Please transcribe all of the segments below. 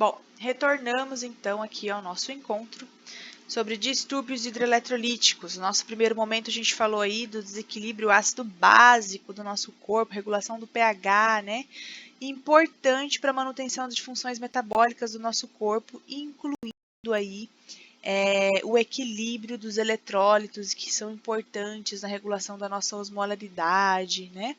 Bom, retornamos então aqui ao nosso encontro sobre distúrbios hidroeletrolíticos. No nosso primeiro momento a gente falou aí do desequilíbrio ácido básico do nosso corpo, regulação do pH, né? Importante para a manutenção de funções metabólicas do nosso corpo, incluindo aí o equilíbrio dos eletrólitos, que são importantes na regulação da nossa osmolaridade, né?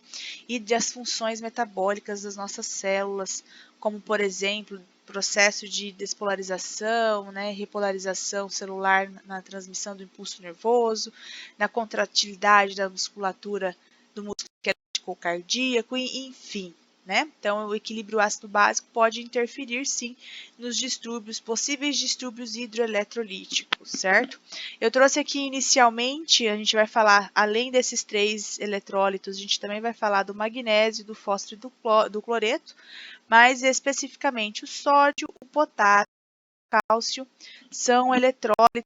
E das funções metabólicas das nossas células, como, por exemplo, processo de despolarização, né? Repolarização celular na transmissão do impulso nervoso, na contratilidade da musculatura do músculo esquelético cardíaco, enfim. Né? Então, o equilíbrio ácido básico pode interferir, sim, nos distúrbios, possíveis distúrbios hidroeletrolíticos, certo? Eu trouxe aqui inicialmente, a gente vai falar, além desses 3 eletrólitos, a gente também vai falar do magnésio, do fósforo e do cloreto, mas especificamente o sódio, o potássio, o cálcio são eletrólitos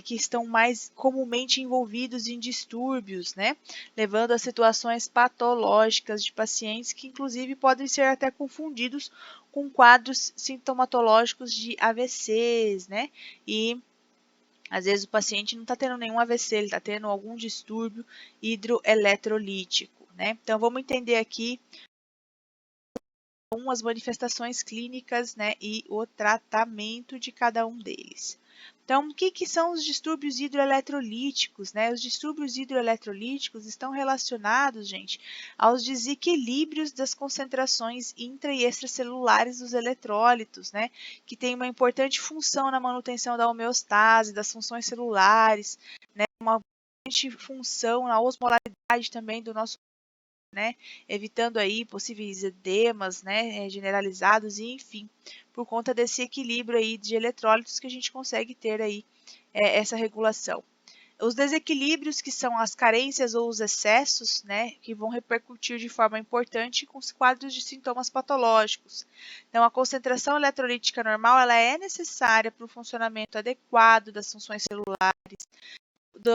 que estão mais comumente envolvidos em distúrbios, né? Levando a situações patológicas de pacientes que, inclusive, podem ser até confundidos com quadros sintomatológicos de AVCs, né? E às vezes o paciente não está tendo nenhum AVC, ele está tendo algum distúrbio hidroeletrolítico, né? Então vamos entender aqui as manifestações clínicas, né, e o tratamento de cada um deles. Então, o que são os distúrbios hidroeletrolíticos, né? Os distúrbios hidroeletrolíticos estão relacionados, gente, aos desequilíbrios das concentrações intra e extracelulares dos eletrólitos, né? Que tem uma importante função na manutenção da homeostase, das funções celulares, né? Uma importante função na osmolaridade também do nosso, né, evitando aí possíveis edemas, né, generalizados e enfim, por conta desse equilíbrio aí de eletrólitos que a gente consegue ter aí essa regulação. Os desequilíbrios, que são as carências ou os excessos, né, que vão repercutir de forma importante com os quadros de sintomas patológicos. Então, a concentração eletrolítica normal ela é necessária para o funcionamento adequado das funções celulares, da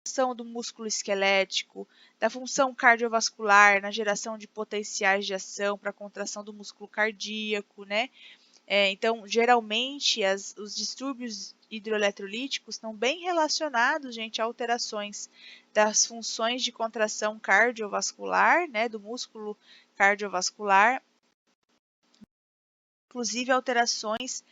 função do músculo esquelético, da função cardiovascular, na geração de potenciais de ação para a contração do músculo cardíaco, né? Então, geralmente, os distúrbios hidroeletrolíticos estão bem relacionados, gente, a alterações das funções de contração cardiovascular, né, do músculo cardiovascular, inclusive alterações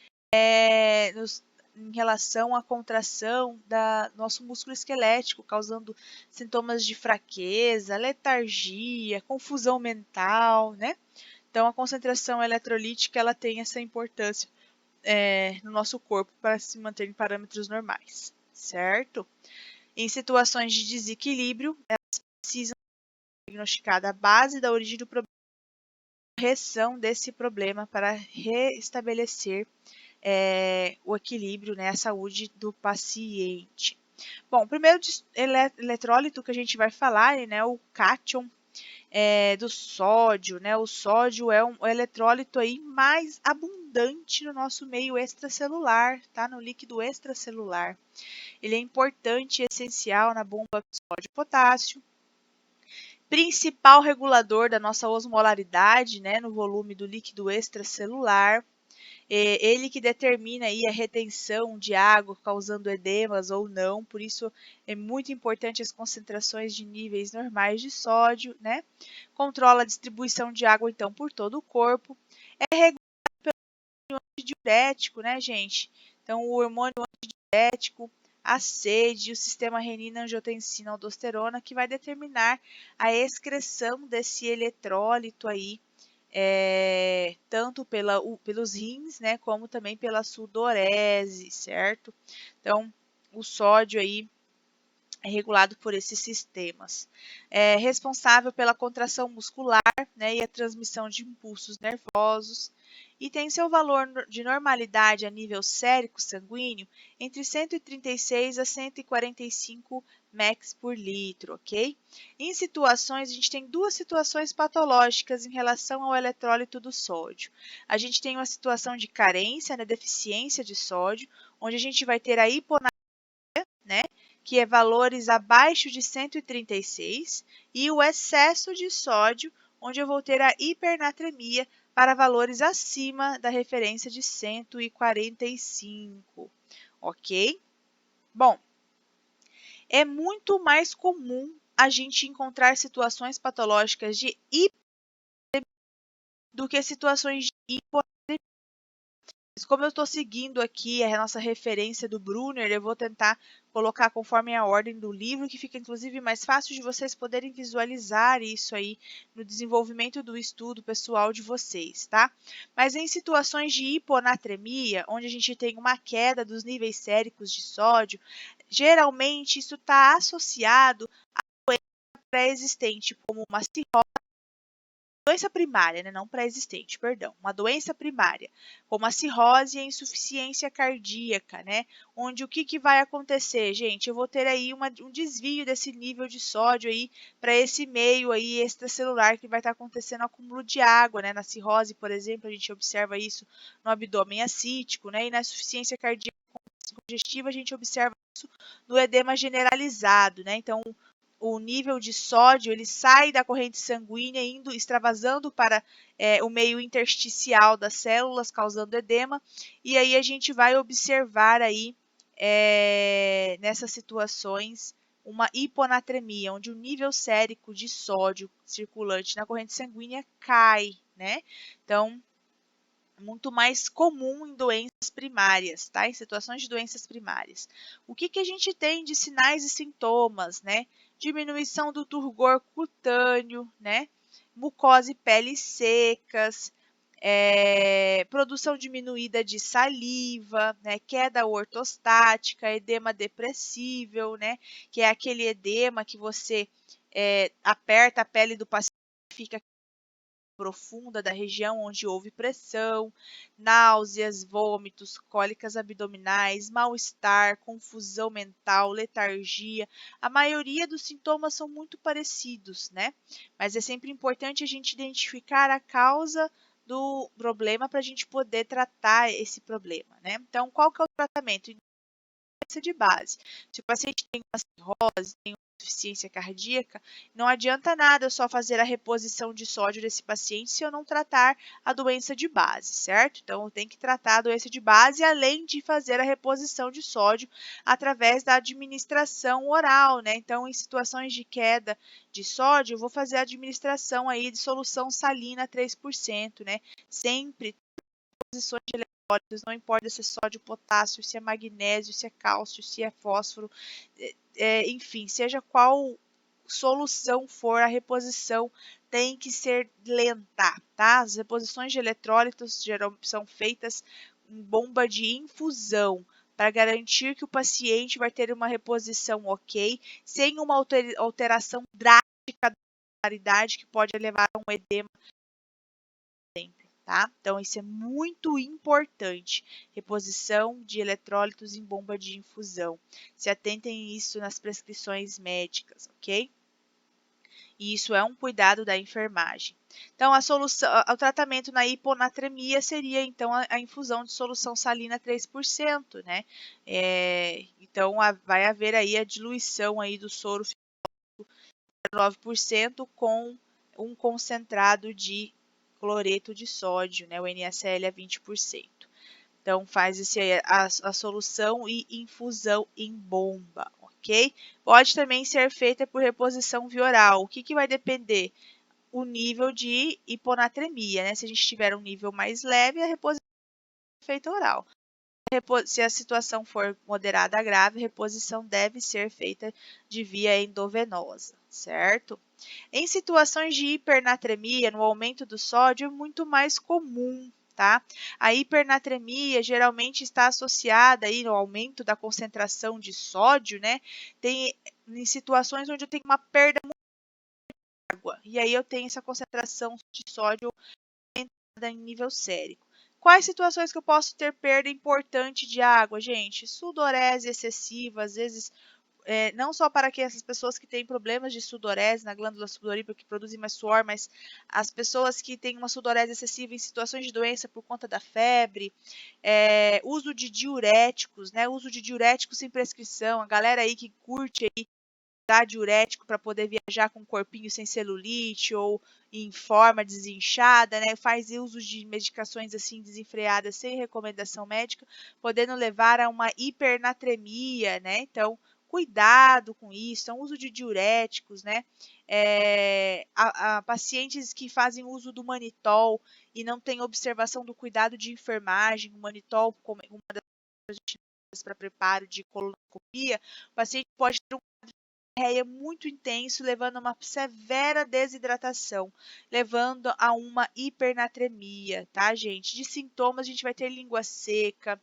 em relação à contração da nosso músculo esquelético, causando sintomas de fraqueza, letargia, confusão mental, né? Então, a concentração eletrolítica ela tem essa importância no nosso corpo para se manter em parâmetros normais, certo? Em situações de desequilíbrio, elas precisam ser diagnosticadas a base da origem do problema, a correção desse problema para restabelecer o equilíbrio, né, a saúde do paciente. Bom, o primeiro eletrólito que a gente vai falar é, né, o cátion do sódio, né? O sódio é um eletrólito aí mais abundante no nosso meio extracelular, tá? No líquido extracelular. Ele é importante e essencial na bomba de sódio e potássio. Principal regulador da nossa osmolaridade, né, no volume do líquido extracelular. Ele que determina aí a retenção de água, causando edemas ou não, por isso é muito importante as concentrações de níveis normais de sódio, né? Controla a distribuição de água, então, por todo o corpo. É regulado pelo hormônio antidiurético, né, gente? Então, o hormônio antidiurético, a sede, o sistema renina-angiotensina-aldosterona, que vai determinar a excreção desse eletrólito aí, tanto pelos rins, né, como também pela sudorese, certo? Então, o sódio aí é regulado por esses sistemas. É responsável pela contração muscular, né, e a transmissão de impulsos nervosos, e tem seu valor de normalidade a nível sérico sanguíneo entre 136 a 145 mEq por litro, ok? Em situações, a gente tem duas situações patológicas em relação ao eletrólito do sódio. A gente tem uma situação de carência, né, deficiência de sódio, onde a gente vai ter a hiponatremia, né, que é valores abaixo de 136, e o excesso de sódio, onde eu vou ter a hipernatremia para valores acima da referência de 145, ok? Bom, é muito mais comum a gente encontrar situações patológicas de hipernatremia do que situações de hiponatremia. Como eu estou seguindo aqui a nossa referência do Brunner, eu vou tentar colocar conforme a ordem do livro, que fica inclusive mais fácil de vocês poderem visualizar isso aí no desenvolvimento do estudo pessoal de vocês, tá? Mas em situações de hiponatremia, onde a gente tem uma queda dos níveis séricos de sódio, geralmente isso está associado a doença pré-existente, como uma cirrose. Doença primária, né? Não pré-existente, perdão. Uma doença primária, como a cirrose e a insuficiência cardíaca, né? Onde o que vai acontecer, gente? Eu vou ter aí um desvio desse nível de sódio aí para esse meio aí extracelular que vai estar acontecendo acúmulo de água, né? Na cirrose, por exemplo, a gente observa isso no abdômen acítico, né? E na insuficiência cardíaca congestiva, a gente observa isso no edema generalizado, né? Então, o nível de sódio ele sai da corrente sanguínea, indo extravasando para o meio intersticial das células, causando edema, e aí a gente vai observar aí nessas situações uma hiponatremia, onde o nível sérico de sódio circulante na corrente sanguínea cai, né? Então, muito mais comum em doenças primárias, tá? Em situações de doenças primárias. O que a gente tem de sinais e sintomas, né? Diminuição do turgor cutâneo, né? Mucosa e peles secas, produção diminuída de saliva, né? Queda ortostática, edema depressível, né? Que é aquele edema que você aperta a pele do paciente e fica profunda da região onde houve pressão, náuseas, vômitos, cólicas abdominais, mal-estar, confusão mental, letargia. A maioria dos sintomas são muito parecidos, né? Mas é sempre importante a gente identificar a causa do problema para a gente poder tratar esse problema, né? Então, qual que é o tratamento? De base. Se o paciente tem uma cirrose, tem uma insuficiência cardíaca, não adianta nada eu só fazer a reposição de sódio desse paciente se eu não tratar a doença de base, certo? Então, eu tenho que tratar a doença de base, além de fazer a reposição de sódio através da administração oral, né? Então, em situações de queda de sódio, eu vou fazer a administração aí de solução salina 3%, né? Sempre posições de eletrólitos, não importa se é sódio, potássio, se é magnésio, se é cálcio, se é fósforo, enfim, seja qual solução for, a reposição tem que ser lenta, tá? As reposições de eletrólitos geralmente são feitas em bomba de infusão, para garantir que o paciente vai ter uma reposição ok, sem uma alteração drástica da regularidade que pode levar a um edema sempre, tá? Então, isso é muito importante. Reposição de eletrólitos em bomba de infusão. Se atentem isso nas prescrições médicas, ok? E isso é um cuidado da enfermagem. Então, o tratamento na hiponatremia seria, então, a infusão de solução salina 3%, né? Então, vai haver aí a diluição aí do soro 9% com um concentrado de cloreto de sódio, né? O NaCl é 20%. Então, faz a solução e infusão em bomba, ok? Pode também ser feita por reposição via oral. O que vai depender? O nível de hiponatremia, né? Se a gente tiver um nível mais leve, a reposição é feita oral. Se a situação for moderada a grave, a reposição deve ser feita de via endovenosa, certo? Em situações de hipernatremia, no aumento do sódio, é muito mais comum, tá? A hipernatremia geralmente está associada aí no aumento da concentração de sódio, né? Tem em situações onde eu tenho uma perda muito de água, e aí eu tenho essa concentração de sódio aumentada em nível sérico. Quais situações que eu posso ter perda importante de água, gente? Sudorese excessiva, às vezes não só para que essas pessoas que têm problemas de sudorese na glândula sudorípara que produzem mais suor, mas as pessoas que têm uma sudorese excessiva em situações de doença por conta da febre, uso de diuréticos, né? Uso de diuréticos sem prescrição, a galera aí que curte aí usar diurético para poder viajar com um corpinho sem celulite ou em forma desinchada, né? Faz uso de medicações assim desenfreadas sem recomendação médica, podendo levar a uma hipernatremia, né? Então, cuidado com isso, então, uso de diuréticos, né? A pacientes que fazem uso do manitol e não têm observação do cuidado de enfermagem, o manitol, como uma das para preparo de colonoscopia, o paciente pode ter um diarreia muito intenso, levando a uma severa desidratação, levando a uma hipernatremia, tá, gente? De sintomas, a gente vai ter língua seca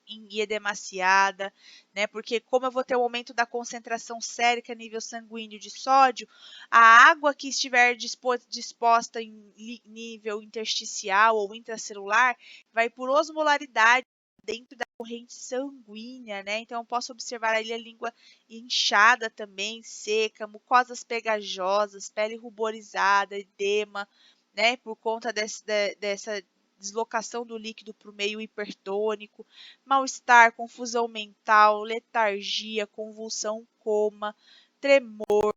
e edemaciada, né? Porque como eu vou ter o aumento da concentração sérica a nível sanguíneo de sódio, a água que estiver disposta em nível intersticial ou intracelular vai por osmolaridade dentro da corrente sanguínea, né? Então, eu posso observar ali a língua inchada também, seca, mucosas pegajosas, pele ruborizada, edema, né? Por conta dessa deslocação do líquido para o meio hipertônico, mal-estar, confusão mental, letargia, convulsão, coma, tremor,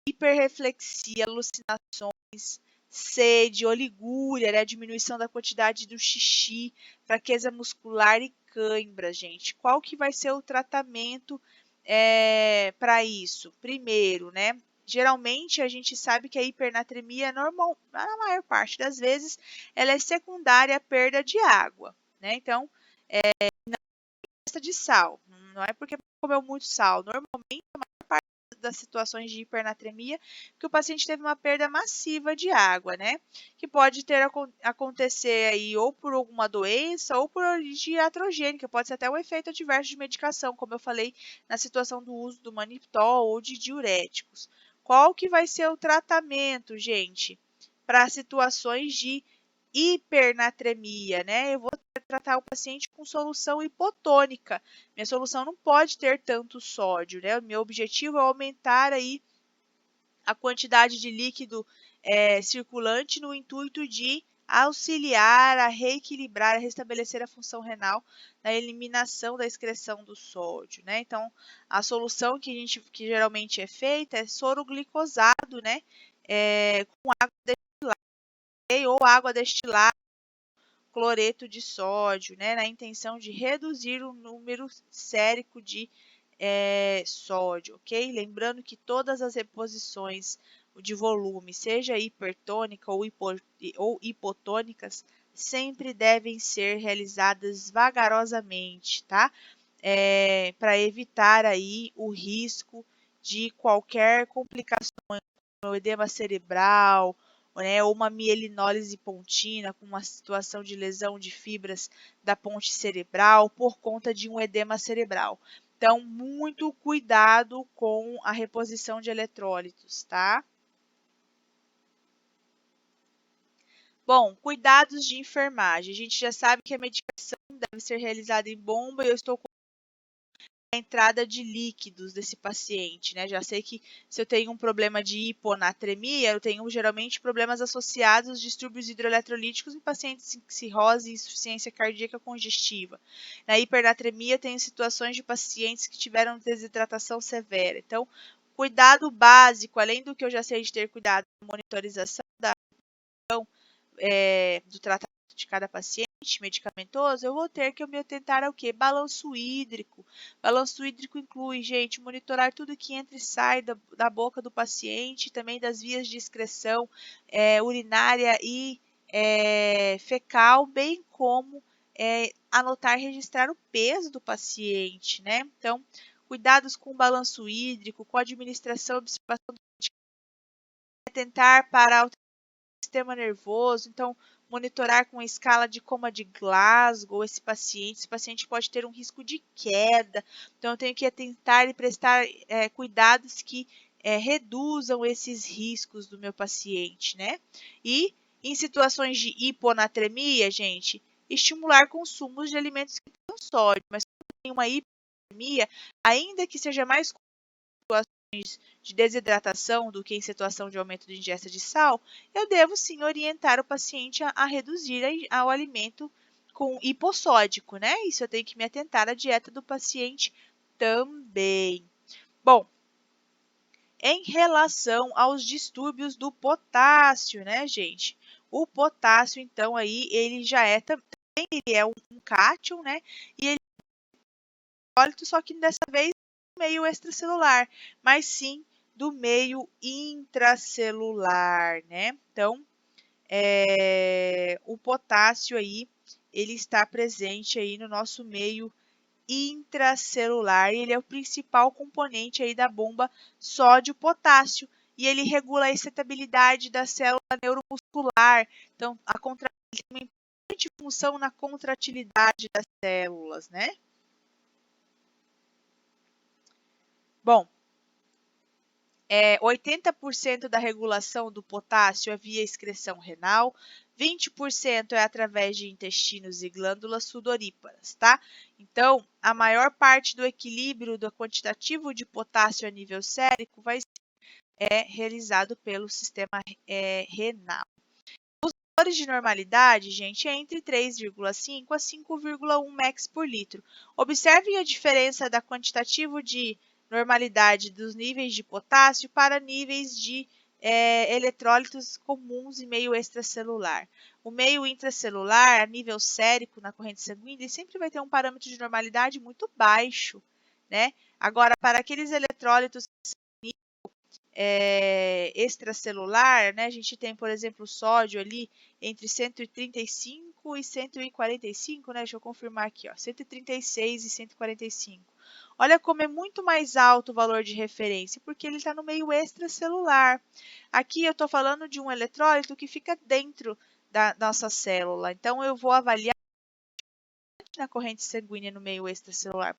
hiperreflexia, alucinações, sede, oligúria, né, diminuição da quantidade do xixi, fraqueza muscular e cãibra, gente. Qual que vai ser o tratamento para isso? Primeiro, né, geralmente a gente sabe que a hipernatremia é normal, na maior parte das vezes, ela é secundária à perda de água, né? Então, de sal, não é porque comeu muito sal. Normalmente, a maior parte das situações de hipernatremia, que o paciente teve uma perda massiva de água, né? Que pode ter acontecer aí ou por alguma doença ou por origem iatrogênica, pode ser até um efeito adverso de medicação, como eu falei na situação do uso do manitol ou de diuréticos. Qual que vai ser o tratamento, gente, para situações de hipernatremia, né? Eu vou tratar o paciente com solução hipotônica. Minha solução não pode ter tanto sódio, né? O meu objetivo é aumentar aí a quantidade de líquido circulante no intuito de auxiliar a reequilibrar, a restabelecer a função renal na eliminação da excreção do sódio, né? Então, a solução que geralmente é feita é soro glicosado, né? Com água destilada ou água destilada, cloreto de sódio, né, na intenção de reduzir o número sérico de sódio, ok? Lembrando que todas as reposições de volume, seja hipertônica ou hipotônicas, sempre devem ser realizadas vagarosamente, tá? Para evitar aí o risco de qualquer complicação, como edema cerebral, né, ou uma mielinólise pontina, com uma situação de lesão de fibras da ponte cerebral por conta de um edema cerebral. Então, muito cuidado com a reposição de eletrólitos, tá? Bom, cuidados de enfermagem. A gente já sabe que a medicação deve ser realizada em bomba e eu estou a entrada de líquidos desse paciente, né? Já sei que se eu tenho um problema de hiponatremia, eu tenho geralmente problemas associados a distúrbios hidroeletrolíticos em pacientes com cirrose e insuficiência cardíaca congestiva. Na hipernatremia, tenho situações de pacientes que tiveram desidratação severa. Então, cuidado básico, além do que eu já sei de ter cuidado na monitorização do tratamento de cada paciente medicamentoso, eu vou ter que me atentar ao quê? Balanço hídrico. Balanço hídrico inclui, gente, monitorar tudo que entra e sai da boca do paciente, também das vias de excreção urinária e fecal, bem como anotar e registrar o peso do paciente, né? Então, cuidados com o balanço hídrico, com a administração e observação do tentar parar o sistema nervoso, então monitorar com a escala de coma de Glasgow esse paciente pode ter um risco de queda, então eu tenho que atentar e prestar cuidados que reduzam esses riscos do meu paciente, né? E em situações de hiponatremia, gente, estimular consumos de alimentos que tenham sódio, mas quando tem uma hiponatremia, ainda que seja mais de desidratação do que em situação de aumento de ingesta de sal, eu devo sim orientar o paciente a reduzir ao alimento com hipossódico, né? Isso eu tenho que me atentar à dieta do paciente também. Bom, em relação aos distúrbios do potássio, né, gente? O potássio, então, aí, ele já é também, ele é um cátion, né? E ele é um só que dessa vez do meio extracelular, mas sim do meio intracelular, né? Então, o potássio aí, ele está presente aí no nosso meio intracelular, e ele é o principal componente aí da bomba sódio-potássio, e ele regula a excitabilidade da célula neuromuscular. Então, ele tem uma importante função na contratilidade das células, né? Bom, 80% da regulação do potássio é via excreção renal, 20% é através de intestinos e glândulas sudoríparas, tá? Então, a maior parte do equilíbrio do quantitativo de potássio a nível sérico é realizado pelo sistema renal. Os valores de normalidade, gente, é entre 3,5 a 5,1 mEq por litro. Observem a diferença da quantitativo de normalidade dos níveis de potássio para níveis de eletrólitos comuns e meio extracelular. O meio intracelular, a nível sérico na corrente sanguínea, ele sempre vai ter um parâmetro de normalidade muito baixo, né? Agora, para aqueles eletrólitos extracelular, né, a gente tem, por exemplo, o sódio ali entre 135 e 145, né? Deixa eu confirmar aqui, ó, 136 e 145. Olha como é muito mais alto o valor de referência, porque ele está no meio extracelular. Aqui eu estou falando de um eletrólito que fica dentro da nossa célula. Então, eu vou avaliar na corrente sanguínea no meio extracelular.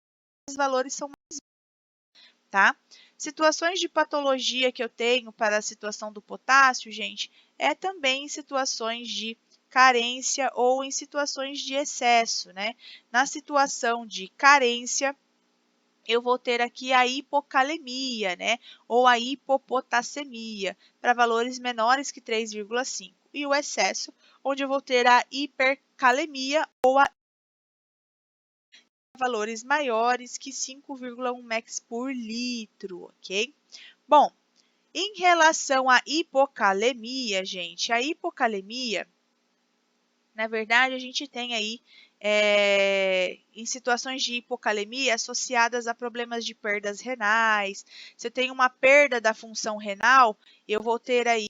Os valores são mais, tá? Situações de patologia que eu tenho para a situação do potássio, gente, é também em situações de carência ou em situações de excesso, né? Na situação de carência, eu vou ter aqui a hipocalemia, né? Ou a hipopotassemia, para valores menores que 3,5. E o excesso, onde eu vou ter a hipercalemia ou a valores maiores que 5,1 mEq por litro, ok? Bom, em relação à hipocalemia, gente, a hipocalemia, na verdade, a gente tem aí em situações de hipocalemia associadas a problemas de perdas renais. Se eu tenho uma perda da função renal, eu vou ter aí,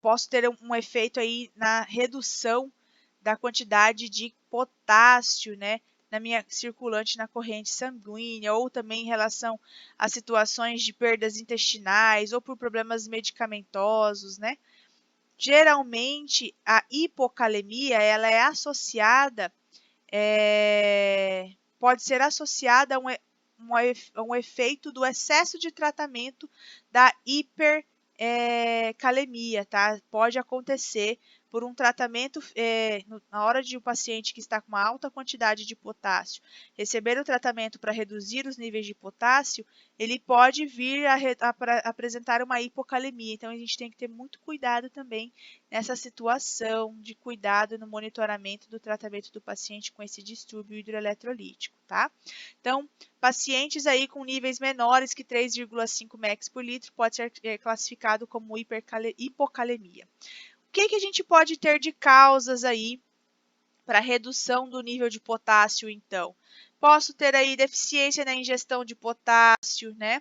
posso ter um efeito aí na redução da quantidade de potássio, né, na minha circulante na corrente sanguínea, ou também em relação a situações de perdas intestinais ou por problemas medicamentosos, né? Geralmente, a hipocalemia, ela é associada, pode ser associada a um efeito do excesso de tratamento da hipercalemia, tá? Pode acontecer por um tratamento, na hora de um paciente que está com uma alta quantidade de potássio receber o tratamento para reduzir os níveis de potássio, ele pode vir a apresentar uma hipocalemia. Então, a gente tem que ter muito cuidado também nessa situação de cuidado no monitoramento do tratamento do paciente com esse distúrbio hidroeletrolítico, tá? Então, pacientes aí com níveis menores que 3,5 mEq por litro pode ser classificado como hipocalemia. O que a gente pode ter de causas aí para redução do nível de potássio, então? Posso ter aí deficiência na ingestão de potássio, né?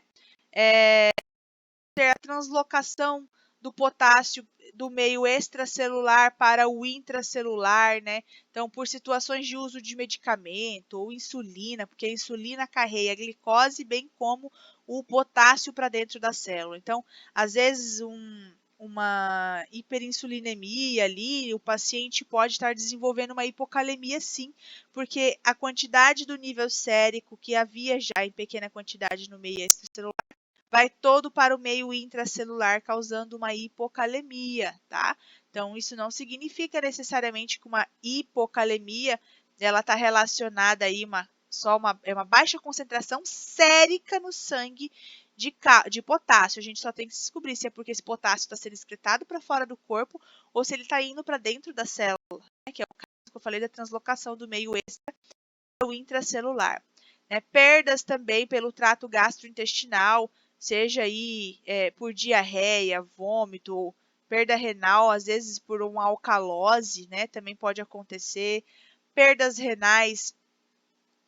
Ter a translocação do potássio do meio extracelular para o intracelular, né? Então, por situações de uso de medicamento ou insulina, porque a insulina carrega a glicose, bem como o potássio para dentro da célula. Então, às vezes, uma hiperinsulinemia ali, o paciente pode estar desenvolvendo uma hipocalemia sim, porque a quantidade do nível sérico que havia já em pequena quantidade no meio extracelular vai todo para o meio intracelular, causando uma hipocalemia, tá? Então, isso não significa necessariamente que uma hipocalemia ela está relacionada aí uma baixa concentração sérica no sangue de potássio. A gente só tem que descobrir se é porque esse potássio está sendo excretado para fora do corpo ou se ele está indo para dentro da célula, né? Que é o caso que eu falei da translocação do meio extra para o intracelular. Né? Perdas também pelo trato gastrointestinal seja aí por diarreia, vômito, perda renal, às vezes por uma alcalose, né, também pode acontecer, perdas renais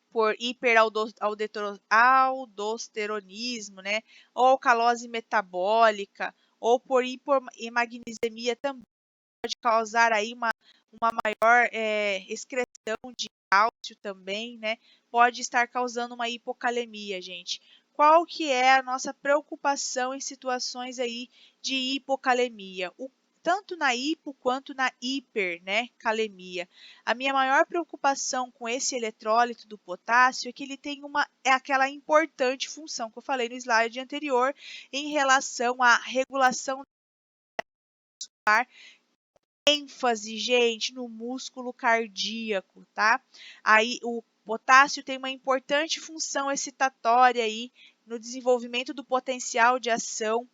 por hiperaldosteronismo, né, ou alcalose metabólica, ou por hipomagnesemia também pode causar aí uma maior excreção de cálcio também, né? Pode estar causando uma hipocalemia, gente. Qual que é a nossa preocupação em situações aí de hipocalemia? Tanto na hipo quanto na hiper, né, calemia. A minha maior preocupação com esse eletrólito do potássio é que ele tem aquela importante função que eu falei no slide anterior em relação à regulação muscular, ênfase, gente, no músculo cardíaco, tá? Aí o potássio tem uma importante função excitatória aí no desenvolvimento do potencial de ação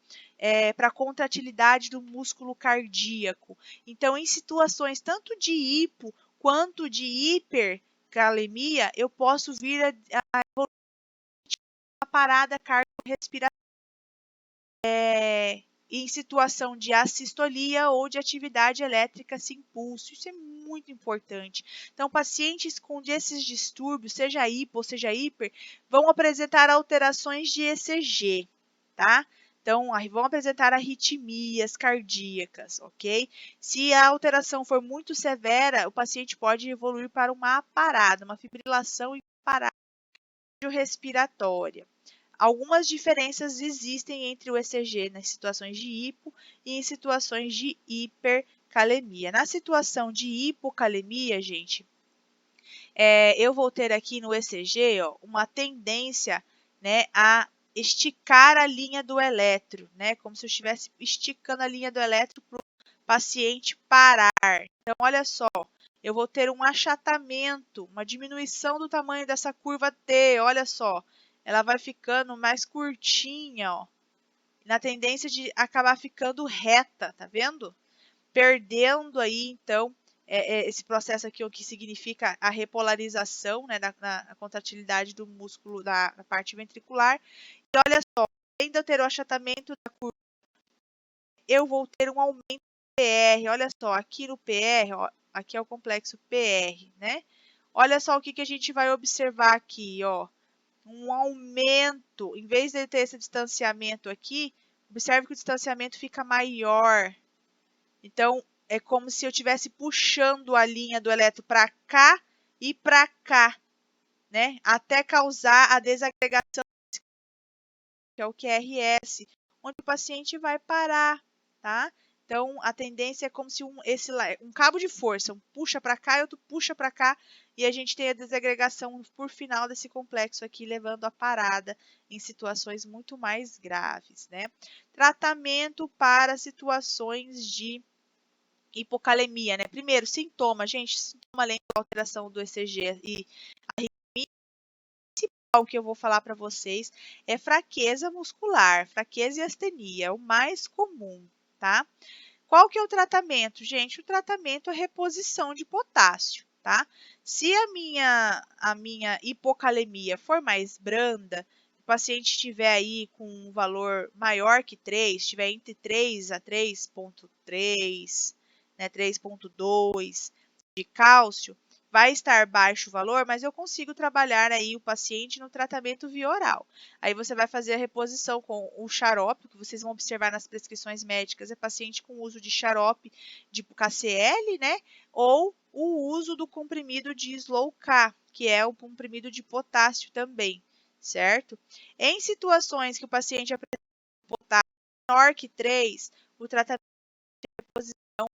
para a contratilidade do músculo cardíaco. Então, em situações tanto de hipo quanto de hipercalemia, eu posso vir a evoluir uma parada cardiorrespiratória. Em situação de assistolia ou de atividade elétrica sem pulso. Isso é muito importante. Então, pacientes com esses distúrbios, seja hipo ou seja hiper, vão apresentar alterações de ECG, tá? Então, vão apresentar arritmias cardíacas, ok? Se a alteração for muito severa, o paciente pode evoluir para uma parada, uma fibrilação e parada respiratória. Algumas diferenças existem entre o ECG nas situações de hipo e em situações de hipercalemia. Na situação de hipocalemia, gente, eu vou ter aqui no ECG uma tendência, né, a esticar a linha do eletro, né, como se eu estivesse esticando a linha do eletro para o paciente parar. Então, olha só, eu vou ter um achatamento, uma diminuição do tamanho dessa curva T, olha só. Ela vai ficando mais curtinha, ó, na tendência de acabar ficando reta, tá vendo? Perdendo aí, então, esse processo aqui, o que significa a repolarização, né, na contratilidade do músculo da parte ventricular. E olha só, além de eu ter o achatamento da curva, eu vou ter um aumento do PR. Olha só, aqui no PR, ó, aqui é o complexo PR, né? Olha só o que a gente vai observar aqui, ó. Um aumento, em vez de ter esse distanciamento aqui, observe que o distanciamento fica maior. Então, é como se eu estivesse puxando a linha do eletro para cá e para cá, né? Até causar a desagregação, que é o QRS, onde o paciente vai parar, tá? Então, a tendência é como se um cabo de força, um puxa para cá e outro puxa para cá, e a gente tem a desagregação por final desse complexo aqui, levando à parada em situações muito mais graves, né? Tratamento para situações de hipocalemia, né? Primeiro, sintoma, gente, sintoma além da alteração do ECG e o que eu vou falar para vocês é fraqueza muscular, fraqueza e astenia, é o mais comum, tá? Qual que é o tratamento? Gente, o tratamento é reposição de potássio, tá? Se a minha hipocalemia for mais branda, o paciente estiver aí com um valor maior que 3, estiver entre 3 a 3,3, né, 3,2 de cálcio, vai estar baixo o valor, mas eu consigo trabalhar aí o paciente no tratamento via oral. Aí você vai fazer a reposição com o xarope, que vocês vão observar nas prescrições médicas, é paciente com uso de xarope de KCl, né? Ou o uso do comprimido de Slow-K, que é o comprimido de potássio também, certo? Em situações que o paciente apresenta potássio menor que 3, o tratamento de reposição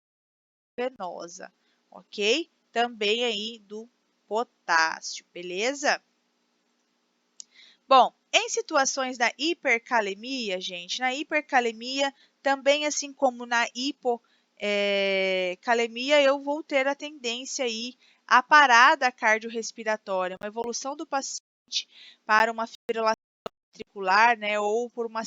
venosa, ok? Também aí do potássio, beleza? Bom, em situações da hipercalemia, gente, na hipercalemia, também assim como na hipocalemia, eu vou ter a tendência aí à parada cardiorrespiratória, uma evolução do paciente para uma fibrilação ventricular, né, ou por uma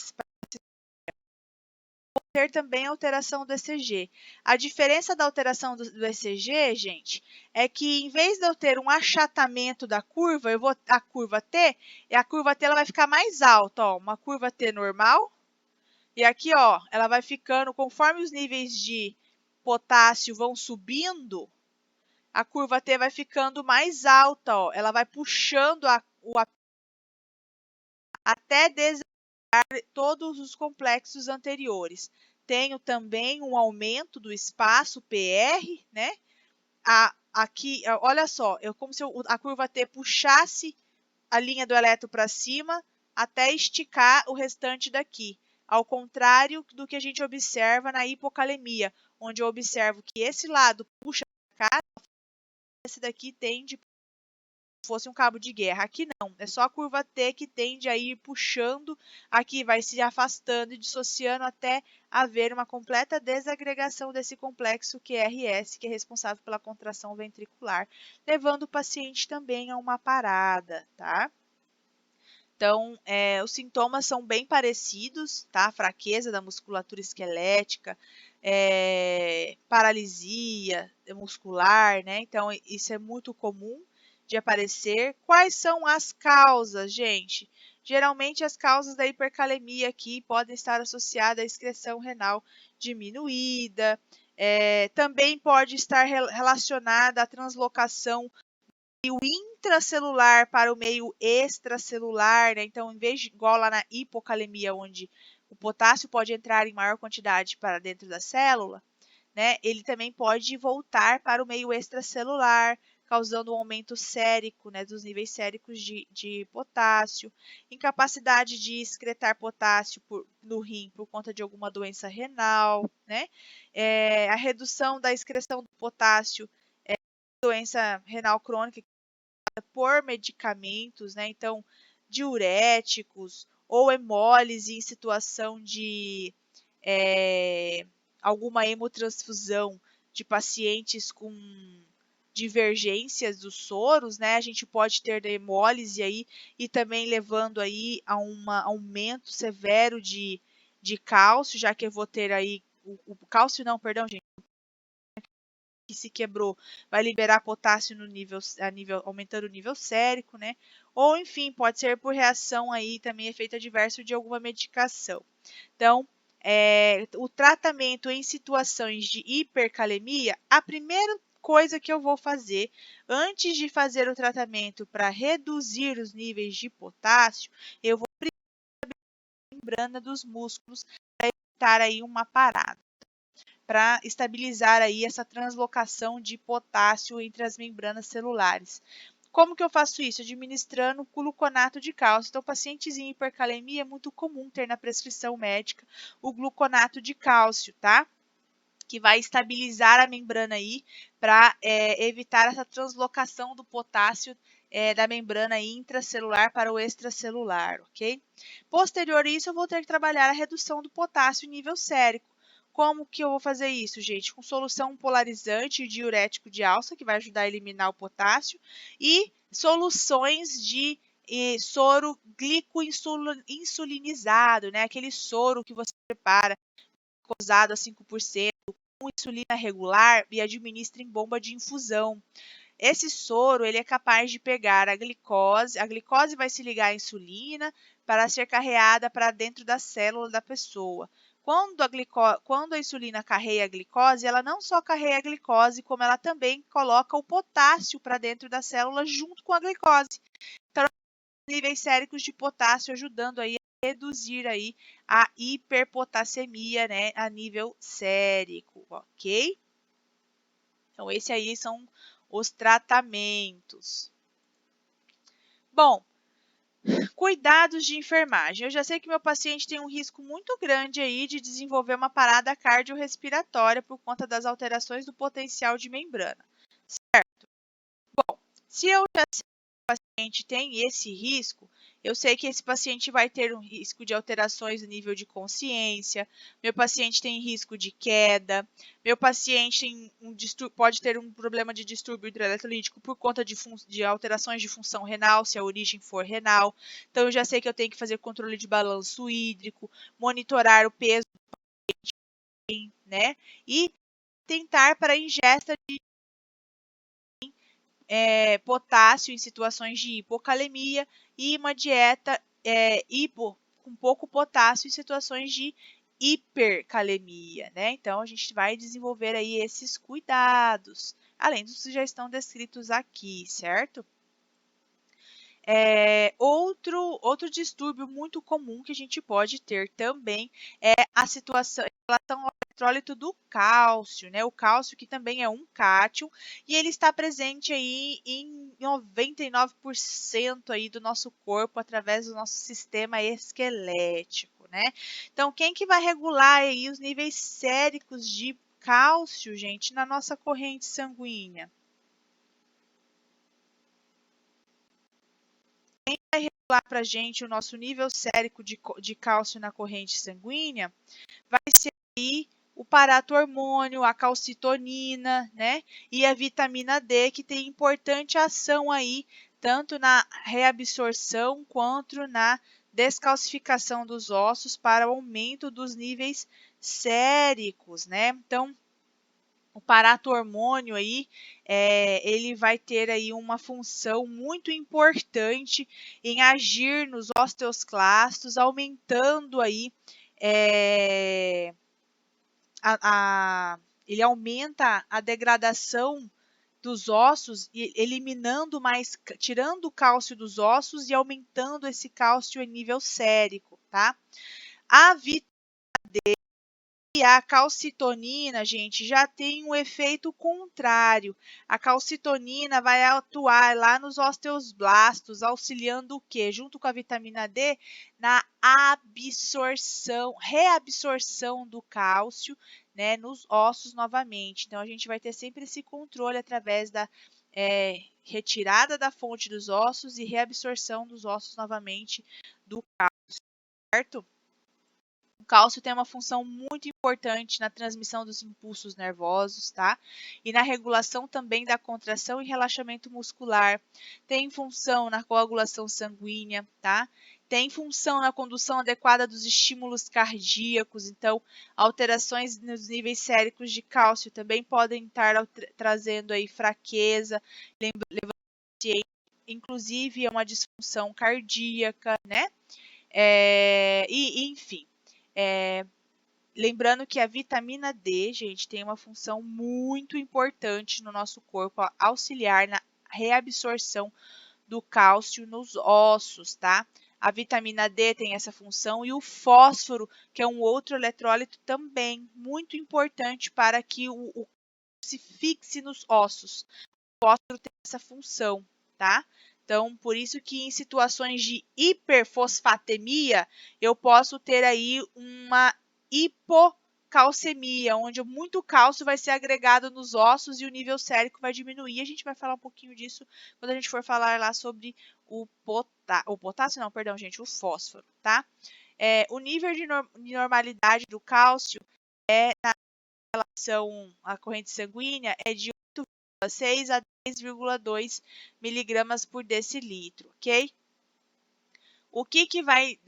ter também alteração do ECG. A diferença da alteração do ECG, gente, é que em vez de eu ter um achatamento da curva, a curva T ela vai ficar mais alta, ó, uma curva T normal. E aqui, ó, ela vai ficando, conforme os níveis de potássio vão subindo, a curva T vai ficando mais alta, ó. Ela vai puxando até desenhar todos os complexos anteriores. Tenho também um aumento do espaço PR, né? Aqui, olha só, como se a curva T puxasse a linha do elétron para cima até esticar o restante daqui. Ao contrário do que a gente observa na hipocalemia, onde eu observo que esse lado puxa para cá, esse daqui tende fosse um cabo de guerra. Aqui não, é só a curva T que tende a ir puxando, aqui vai se afastando e dissociando até haver uma completa desagregação desse complexo QRS, que é responsável pela contração ventricular, levando o paciente também a uma parada, tá? Então, os sintomas são bem parecidos, tá? Fraqueza da musculatura esquelética, paralisia muscular, né? Então, isso é muito comum de aparecer. Quais são as causas, gente? Geralmente, as causas da hipercalemia aqui podem estar associadas à excreção renal diminuída, também pode estar relacionada à translocação do intracelular para o meio extracelular, né? Então, em vez de igual lá na hipocalemia, onde o potássio pode entrar em maior quantidade para dentro da célula, né? Ele também pode voltar para o meio extracelular, causando um aumento sérico, né, dos níveis séricos de potássio, incapacidade de excretar potássio no rim por conta de alguma doença renal, né? A redução da excreção do potássio doença renal crônica por medicamentos, né? Então, diuréticos ou hemólise em situação de alguma hemotransfusão de pacientes com divergências dos soros, né? A gente pode ter hemólise aí e também levando aí a um aumento severo de cálcio, já que eu vou ter aí o cálcio não, perdão, gente, que se quebrou vai liberar potássio no aumentando o nível sérico, né? Ou enfim, pode ser por reação aí também efeito adverso de alguma medicação. Então, o tratamento em situações de hipercalemia, a primeira coisa que eu vou fazer antes de fazer o tratamento para reduzir os níveis de potássio, eu vou a membrana dos músculos para evitar aí uma parada, para estabilizar aí essa translocação de potássio entre as membranas celulares. Como que eu faço isso? Administrando gluconato de cálcio. Então, pacientes em hipercalemia é muito comum ter na prescrição médica o gluconato de cálcio, tá? Que vai estabilizar a membrana aí para evitar essa translocação do potássio da membrana intracelular para o extracelular, ok? Posterior a isso, eu vou ter que trabalhar a redução do potássio em nível sérico. Como que eu vou fazer isso, gente? Com solução polarizante e diurético de alça, que vai ajudar a eliminar o potássio, e soluções de soro glicoinsulinizado, né? Aquele soro que você prepara, glicosado a 5%, com insulina regular e administra em bomba de infusão. Esse soro ele é capaz de pegar a glicose vai se ligar à insulina para ser carreada para dentro da célula da pessoa. Quando a insulina carrega a glicose, ela não só carrega a glicose, como ela também coloca o potássio para dentro da célula junto com a glicose. Então, níveis séricos de potássio ajudando aí a reduzir aí a hiperpotassemia, né, a nível sérico, ok? Então, esses aí são os tratamentos. Bom, cuidados de enfermagem. Eu já sei que meu paciente tem um risco muito grande aí de desenvolver uma parada cardiorrespiratória por conta das alterações do potencial de membrana, certo? Bom, se eu já sei que o paciente tem esse risco, eu sei que esse paciente vai ter um risco de alterações no nível de consciência, meu paciente tem risco de queda, meu paciente pode ter um problema de distúrbio hidroeletrolítico por conta de alterações de função renal, se a origem for renal. Então, eu já sei que eu tenho que fazer controle de balanço hídrico, monitorar o peso né? E tentar para a ingesta de potássio em situações de hipocalemia e uma dieta com pouco potássio em situações de hipercalemia, né? Então, a gente vai desenvolver aí esses cuidados, além dos que já estão descritos aqui, certo? Outro distúrbio muito comum que a gente pode ter também é a situação em relação ao eletrólito do cálcio, né? O cálcio que também é um cátion e ele está presente aí em 99% aí do nosso corpo através do nosso sistema esquelético, né? Então, quem que vai regular aí os níveis séricos de cálcio, gente, na nossa corrente sanguínea? Lá para a gente o nosso nível sérico de cálcio na corrente sanguínea, vai ser aí o paratormônio, a calcitonina, né? E a vitamina D, que tem importante ação aí, tanto na reabsorção quanto na descalcificação dos ossos para o aumento dos níveis séricos, né? Então, o paratormônio aí, ele vai ter aí uma função muito importante em agir nos osteoclastos, aumentando aí, ele aumenta a degradação dos ossos, eliminando mais, tirando o cálcio dos ossos e aumentando esse cálcio em nível sérico, tá? A vitamina D e a calcitonina, gente, já tem um efeito contrário. A calcitonina vai atuar lá nos osteoblastos, auxiliando o quê? Junto com a vitamina D, na absorção, reabsorção do cálcio, né, nos ossos novamente. Então, a gente vai ter sempre esse controle através da retirada da fonte dos ossos e reabsorção dos ossos novamente do cálcio, certo? O cálcio tem uma função muito importante na transmissão dos impulsos nervosos, tá? E na regulação também da contração e relaxamento muscular. Tem função na coagulação sanguínea, tá? Tem função na condução adequada dos estímulos cardíacos. Então, alterações nos níveis séricos de cálcio também podem estar trazendo aí fraqueza, inclusive é uma disfunção cardíaca, né? Enfim. Lembrando que a vitamina D, gente, tem uma função muito importante no nosso corpo, auxiliar na reabsorção do cálcio nos ossos, tá? A vitamina D tem essa função e o fósforo, que é um outro eletrólito também muito importante para que o se fixe nos ossos. O fósforo tem essa função, tá? Então, por isso que em situações de hiperfosfatemia, eu posso ter aí uma hipocalcemia, onde muito cálcio vai ser agregado nos ossos e o nível sérico vai diminuir. A gente vai falar um pouquinho disso quando a gente for falar lá sobre o potássio, não, perdão, gente, o fósforo, tá? O nível de normalidade do cálcio na relação à corrente sanguínea é de 8,6 a 10,2 miligramas por decilitro, ok? O que vai...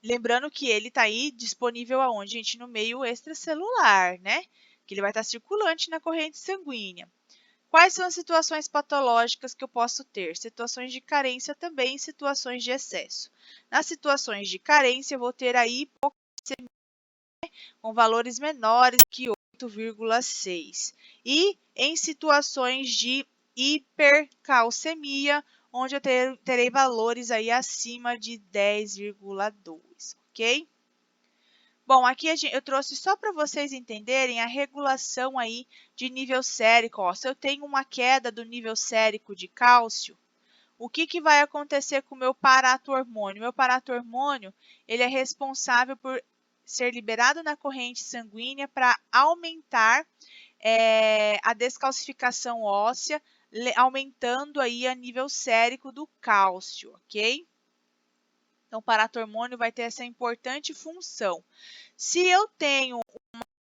lembrando que ele está aí disponível aonde, gente? No meio extracelular, né? Que ele vai estar circulante na corrente sanguínea. Quais são as situações patológicas que eu posso ter? Situações de carência também, situações de excesso. Nas situações de carência, eu vou ter aí hipocalcemia com valores menores que 8,6. E em situações de hipercalcemia, onde eu terei valores aí acima de 10,2, ok? Bom, aqui eu trouxe só para vocês entenderem a regulação aí de nível sérico. Ó, se eu tenho uma queda do nível sérico de cálcio, o que vai acontecer com o meu paratormônio? Meu paratormônio, ele é responsável por ser liberado na corrente sanguínea para aumentar a descalcificação óssea, aumentando aí a nível sérico do cálcio, ok? Então, o paratormônio vai ter essa importante função. Se eu tenho um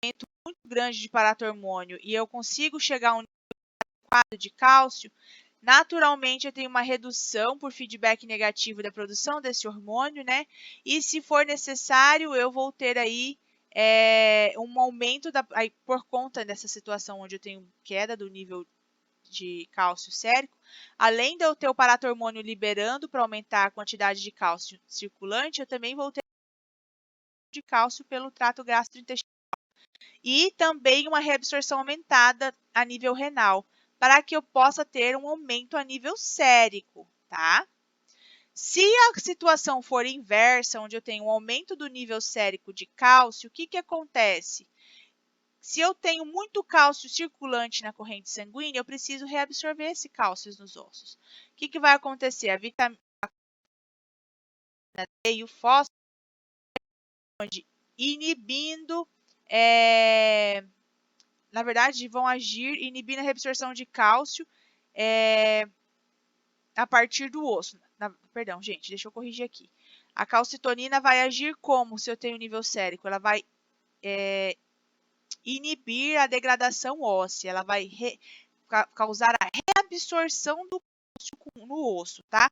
aumento muito grande de paratormônio e eu consigo chegar a um nível adequado de cálcio, naturalmente eu tenho uma redução por feedback negativo da produção desse hormônio, né? E se for necessário, eu vou ter aí um aumento aí, por conta dessa situação onde eu tenho queda do nível de cálcio sérico, além de eu ter o paratormônio liberando para aumentar a quantidade de cálcio circulante, eu também vou ter de cálcio pelo trato gastrointestinal e também uma reabsorção aumentada a nível renal, para que eu possa ter um aumento a nível sérico, tá? Se a situação for inversa, onde eu tenho um aumento do nível sérico de cálcio, o que que acontece? Se eu tenho muito cálcio circulante na corrente sanguínea, eu preciso reabsorver esse cálcio nos ossos. O que que vai acontecer? A vitamina D e o fósforo inibindo, na verdade, vão agir inibindo a reabsorção de cálcio a partir do osso. Perdão, gente, deixa eu corrigir aqui. A calcitonina vai agir como se eu tenho nível sérico? Ela vai inibir a degradação óssea, ela vai causar a reabsorção do cálcio no osso, tá?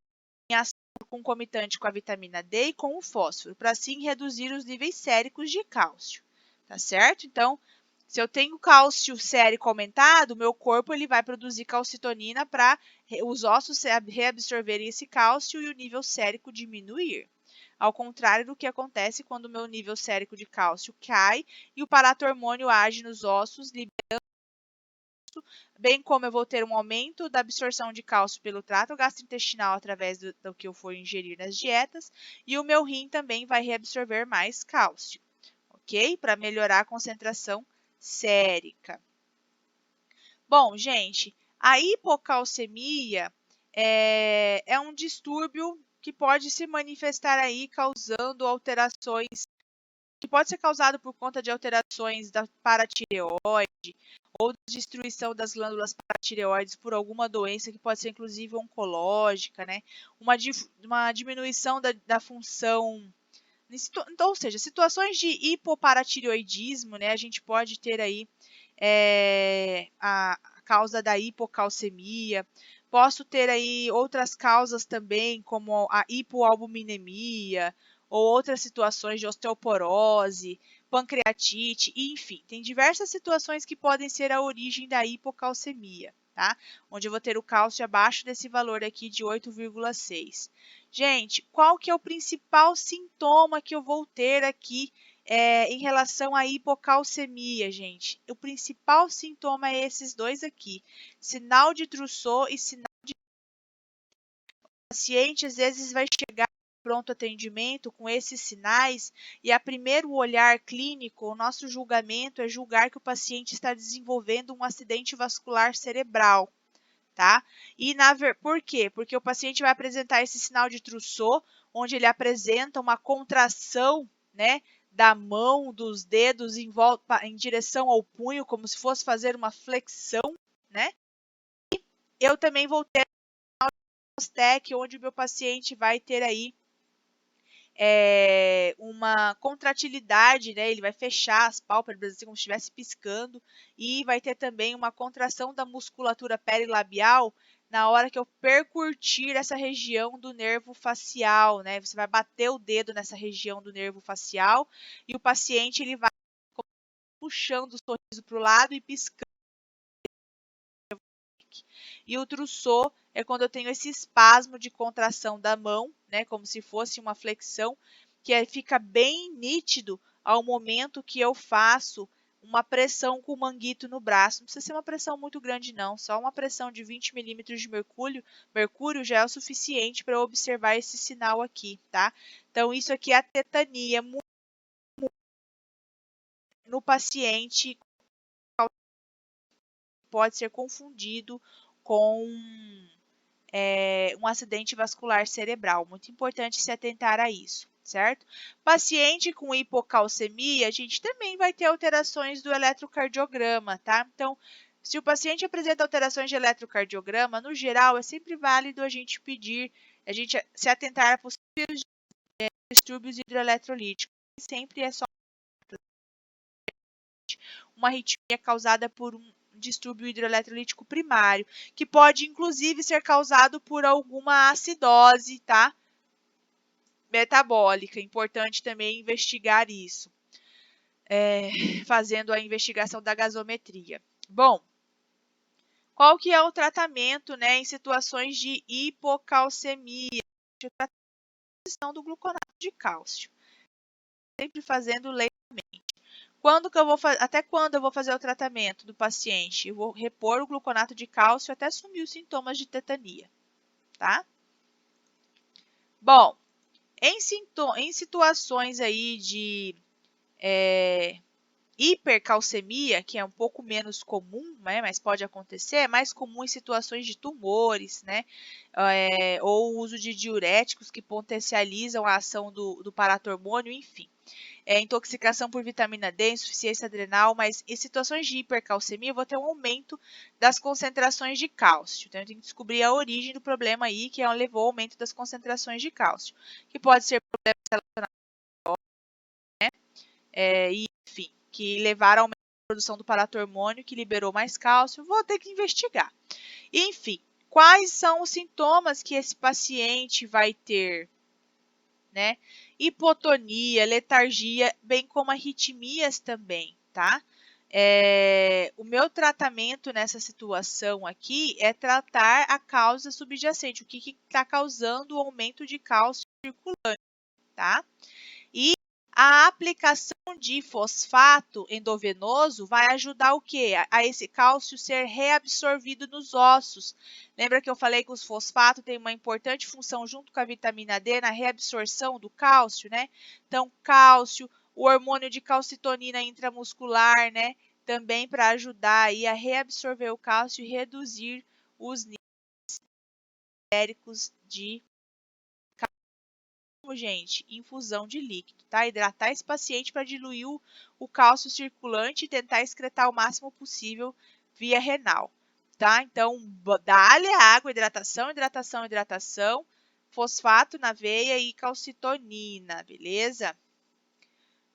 Em ação concomitante com a vitamina D e com o fósforo, para assim reduzir os níveis séricos de cálcio, tá certo? Então, se eu tenho cálcio sérico aumentado, meu corpo ele vai produzir calcitonina para os ossos reabsorverem esse cálcio e o nível sérico diminuir. Ao contrário do que acontece quando o meu nível sérico de cálcio cai e o paratormônio age nos ossos, liberando, bem como eu vou ter um aumento da absorção de cálcio pelo trato gastrointestinal através do que eu for ingerir nas dietas, e o meu rim também vai reabsorver mais cálcio, ok? Para melhorar a concentração sérica. Bom, gente, a hipocalcemia é um distúrbio que pode se manifestar aí causando alterações, que pode ser causado por conta de alterações da paratireoide ou destruição das glândulas paratireoides por alguma doença que pode ser inclusive oncológica, né? Uma diminuição da função. Então, ou seja, situações de hipoparatireoidismo, né? A gente pode ter aí a causa da hipocalcemia. Posso ter aí outras causas também, como a hipoalbuminemia, ou outras situações de osteoporose, pancreatite, enfim, tem diversas situações que podem ser a origem da hipocalcemia, tá? Onde eu vou ter o cálcio abaixo desse valor aqui de 8,6. Gente, qual que é o principal sintoma que eu vou ter aqui em relação à hipocalcemia, gente? O principal sintoma é esses dois aqui, sinal de Trousseau e sinal de... O paciente às vezes vai chegar pronto atendimento com esses sinais e a primeiro olhar clínico, o nosso julgamento é julgar que o paciente está desenvolvendo um acidente vascular cerebral, tá? Por quê? Porque o paciente vai apresentar esse sinal de Trousseau, onde ele apresenta uma contração, né, da mão, dos dedos em direção ao punho, como se fosse fazer uma flexão, né? E eu também vou ter TEC, onde o meu paciente vai ter aí uma contratilidade, né? Ele vai fechar as pálpebras assim como se estivesse piscando e vai ter também uma contração da musculatura perilabial na hora que eu percutir essa região do nervo facial, né? Você vai bater o dedo nessa região do nervo facial e o paciente ele vai puxando o sorriso para o lado e piscando. E o Trousseau é quando eu tenho esse espasmo de contração da mão, né, como se fosse uma flexão, que fica bem nítido ao momento que eu faço uma pressão com o manguito no braço. Não precisa ser uma pressão muito grande não, só uma pressão de 20 milímetros de mercúrio já é o suficiente para eu observar esse sinal aqui, tá? Então isso aqui é a tetania no paciente, pode ser confundido com um acidente vascular cerebral. Muito importante se atentar a isso, certo? Paciente com hipocalcemia, a gente também vai ter alterações do eletrocardiograma, tá? Então, se o paciente apresenta alterações de eletrocardiograma, no geral, é sempre válido a gente se atentar a possíveis distúrbios hidroeletrolíticos. Sempre é só uma arritmia causada por um distúrbio hidroeletrolítico primário, que pode inclusive ser causado por alguma acidose, tá? Metabólica. Importante também investigar isso. fazendo a investigação da gasometria. Bom, qual que é o tratamento, né, em situações de hipocalcemia? A redução do gluconato de cálcio. Sempre fazendo lentamente. Até quando eu vou fazer o tratamento do paciente? Eu vou repor o gluconato de cálcio até sumir os sintomas de tetania, tá? Bom, em situações aí de hipercalcemia, que é um pouco menos comum, né, mas pode acontecer, é mais comum em situações de tumores, né, ou o uso de diuréticos que potencializam a ação do paratormônio, enfim. Intoxicação por vitamina D, insuficiência adrenal, mas em situações de hipercalcemia eu vou ter um aumento das concentrações de cálcio. Então, eu tenho que descobrir a origem do problema aí, que levou ao aumento das concentrações de cálcio, que pode ser problemas relacionados enfim, que levaram ao aumento da produção do paratormônio, que liberou mais cálcio, vou ter que investigar. Enfim, quais são os sintomas que esse paciente vai ter? Né? Hipotonia, letargia, bem como arritmias também, tá? O meu tratamento nessa situação aqui é tratar a causa subjacente, o que está causando o aumento de cálcio circulante, tá? E a aplicação de fosfato endovenoso vai ajudar o quê? A esse cálcio ser reabsorvido nos ossos. Lembra que eu falei que os fosfatos têm uma importante função junto com a vitamina D na reabsorção do cálcio, né? Então, cálcio, o hormônio de calcitonina intramuscular, né? Também para ajudar aí a reabsorver o cálcio e reduzir os níveis séricos de gente, infusão de líquido, tá? Hidratar esse paciente para diluir o cálcio circulante e tentar excretar o máximo possível via renal, tá? Então, dá-lhe a água, hidratação, hidratação, hidratação, fosfato na veia e calcitonina, beleza?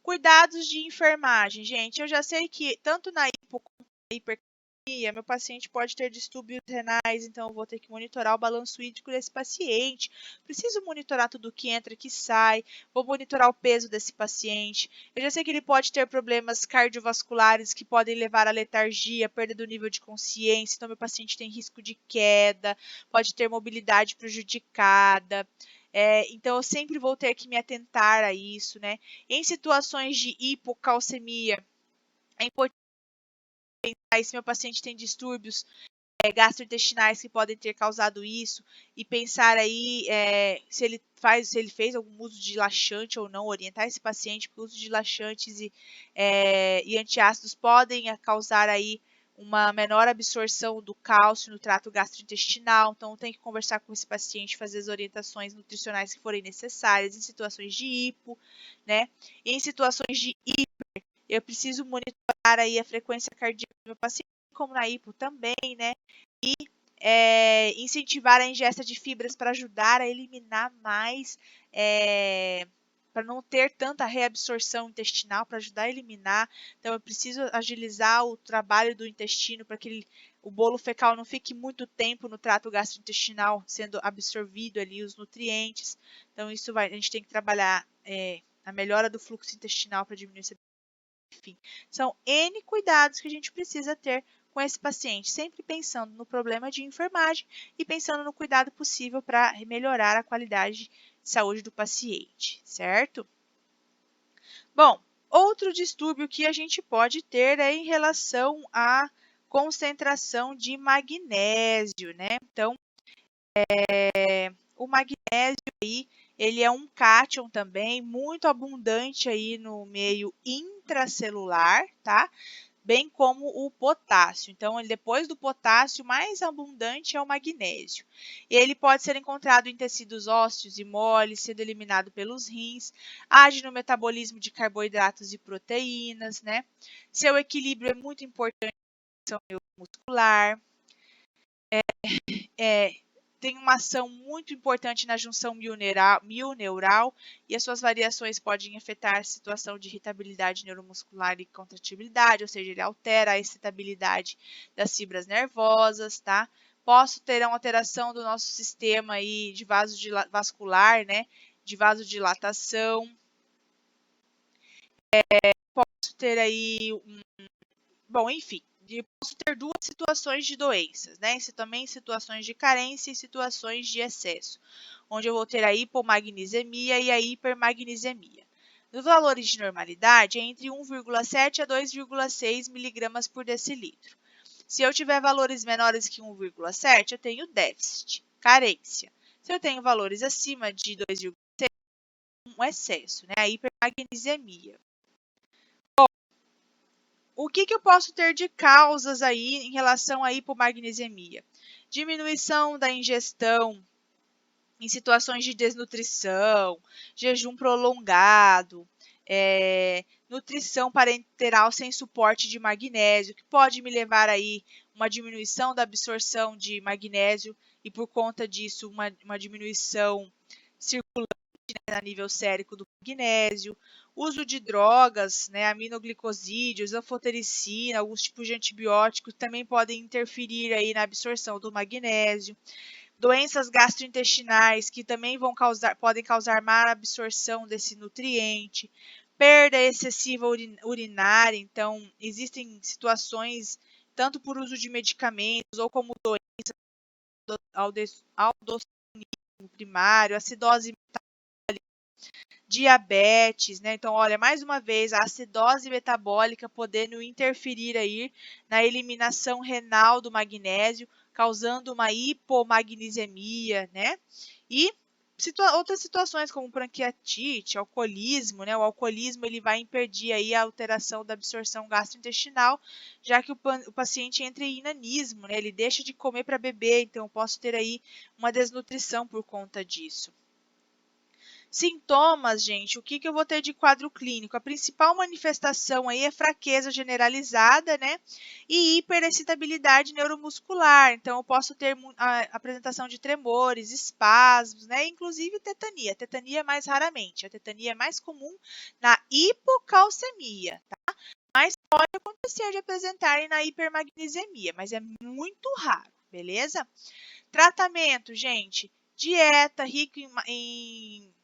Cuidados de enfermagem, gente. Eu já sei que tanto na hipo quanto na hipercalcemia, meu paciente pode ter distúrbios renais, então eu vou ter que monitorar o balanço hídrico desse paciente. Preciso monitorar tudo que entra e que sai. Vou monitorar o peso desse paciente. Eu já sei que ele pode ter problemas cardiovasculares que podem levar à letargia, perda do nível de consciência. Então, meu paciente tem risco de queda, pode ter mobilidade prejudicada. Então, eu sempre vou ter que me atentar a isso, né? Em situações de hipocalcemia, é importante pensar se meu paciente tem distúrbios gastrointestinais que podem ter causado isso e pensar aí se ele fez algum uso de laxante ou não, orientar esse paciente, porque o uso de laxantes e antiácidos podem causar aí uma menor absorção do cálcio no trato gastrointestinal, então tem que conversar com esse paciente, fazer as orientações nutricionais que forem necessárias em situações de hipo, né? E em situações de hiper, eu preciso monitorar aí a frequência cardíaca do meu paciente, como na hipo também, né? E incentivar a ingesta de fibras para ajudar a eliminar mais, para não ter tanta reabsorção intestinal, para ajudar a eliminar. Então, eu preciso agilizar o trabalho do intestino para que o bolo fecal não fique muito tempo no trato gastrointestinal sendo absorvido ali os nutrientes. Então, a gente tem que trabalhar a melhora do fluxo intestinal para diminuir esse. Enfim, são N cuidados que a gente precisa ter com esse paciente, sempre pensando no problema de enfermagem e pensando no cuidado possível para melhorar a qualidade de saúde do paciente, certo? Bom, outro distúrbio que a gente pode ter é em relação à concentração de magnésio, né? Então, o magnésio aí, ele é um cátion também, muito abundante aí no meio intracelular, tá? Bem como o potássio. Então, depois do potássio, mais abundante é o magnésio. Ele pode ser encontrado em tecidos ósseos e moles, sendo eliminado pelos rins, age no metabolismo de carboidratos e proteínas, né? Seu equilíbrio é muito importante na função neuromuscular. Tem uma ação muito importante na junção mioneural e as suas variações podem afetar a situação de irritabilidade neuromuscular e contratibilidade, ou seja, ele altera a excitabilidade das fibras nervosas, tá? Posso ter uma alteração do nosso sistema aí de vascular, né? De vasodilatação. Posso posso ter aí bom, enfim, posso ter duas situações de doenças, né? Também situações de carência e situações de excesso, onde eu vou ter a hipomagnesemia e a hipermagnesemia. Os valores de normalidade é entre 1,7 a 2,6 miligramas por decilitro. Se eu tiver valores menores que 1,7, eu tenho déficit, carência. Se eu tenho valores acima de 2,6, um excesso, né? A hipermagnesemia. O que eu posso ter de causas aí em relação à hipomagnesemia? Diminuição da ingestão em situações de desnutrição, jejum prolongado, nutrição parenteral sem suporte de magnésio, que pode me levar aí uma diminuição da absorção de magnésio e por conta disso uma diminuição circulante, né, a nível sérico do magnésio. Uso de drogas, né, aminoglicosídeos, anfotericina, alguns tipos de antibióticos também podem interferir aí na absorção do magnésio. Doenças gastrointestinais que também podem causar má absorção desse nutriente. Perda excessiva urinária, então existem situações, tanto por uso de medicamentos ou como doenças aldosteronismo primário, acidose diabetes, né? Então, olha, mais uma vez, a acidose metabólica podendo interferir aí na eliminação renal do magnésio, causando uma hipomagnesemia, né? E outras situações como pancreatite, alcoolismo, né? O alcoolismo ele vai impedir aí a alteração da absorção gastrointestinal, já que o paciente entra em inanismo, né? Ele deixa de comer para beber, então eu posso ter aí uma desnutrição por conta disso. Sintomas, gente, o que eu vou ter de quadro clínico? A principal manifestação aí é fraqueza generalizada, né? E hiperexcitabilidade neuromuscular. Então, eu posso ter a apresentação de tremores, espasmos, né? Inclusive tetania. Tetania mais raramente. A tetania é mais comum na hipocalcemia, tá? Mas pode acontecer de apresentarem na hipermagnesemia, mas é muito raro, beleza? Tratamento, gente, dieta rica em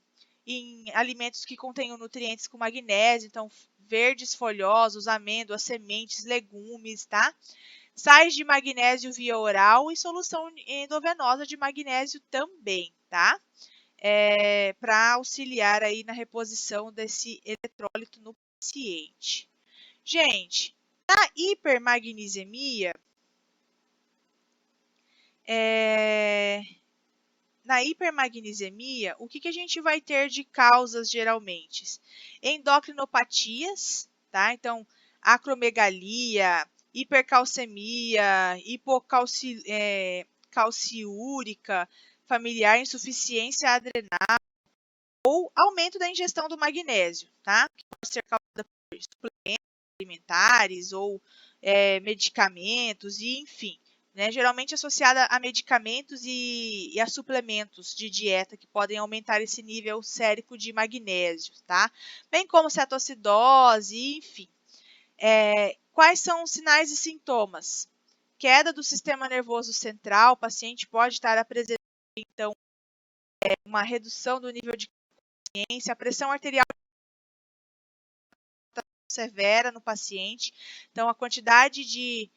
alimentos que contenham nutrientes com magnésio, então verdes folhosos, amêndoas, sementes, legumes, tá? Sais de magnésio via oral e solução endovenosa de magnésio também, tá? Para auxiliar aí na reposição desse eletrólito no paciente. Gente, na hipermagnesemia, na hipermagnesemia, o que a gente vai ter de causas geralmente? Endocrinopatias, tá? Então, acromegalia, hipercalcemia, hipocalciúrica, familiar, insuficiência adrenal ou aumento da ingestão do magnésio, tá? Que pode ser causada por suplementos alimentares ou medicamentos, e enfim. Né, geralmente associada a medicamentos e a suplementos de dieta que podem aumentar esse nível sérico de magnésio, tá? Bem como cetoacidose, enfim. Quais são os sinais e sintomas? Queda do sistema nervoso central, o paciente pode estar apresentando, então, uma redução do nível de consciência, a pressão arterial severa no paciente, então a quantidade de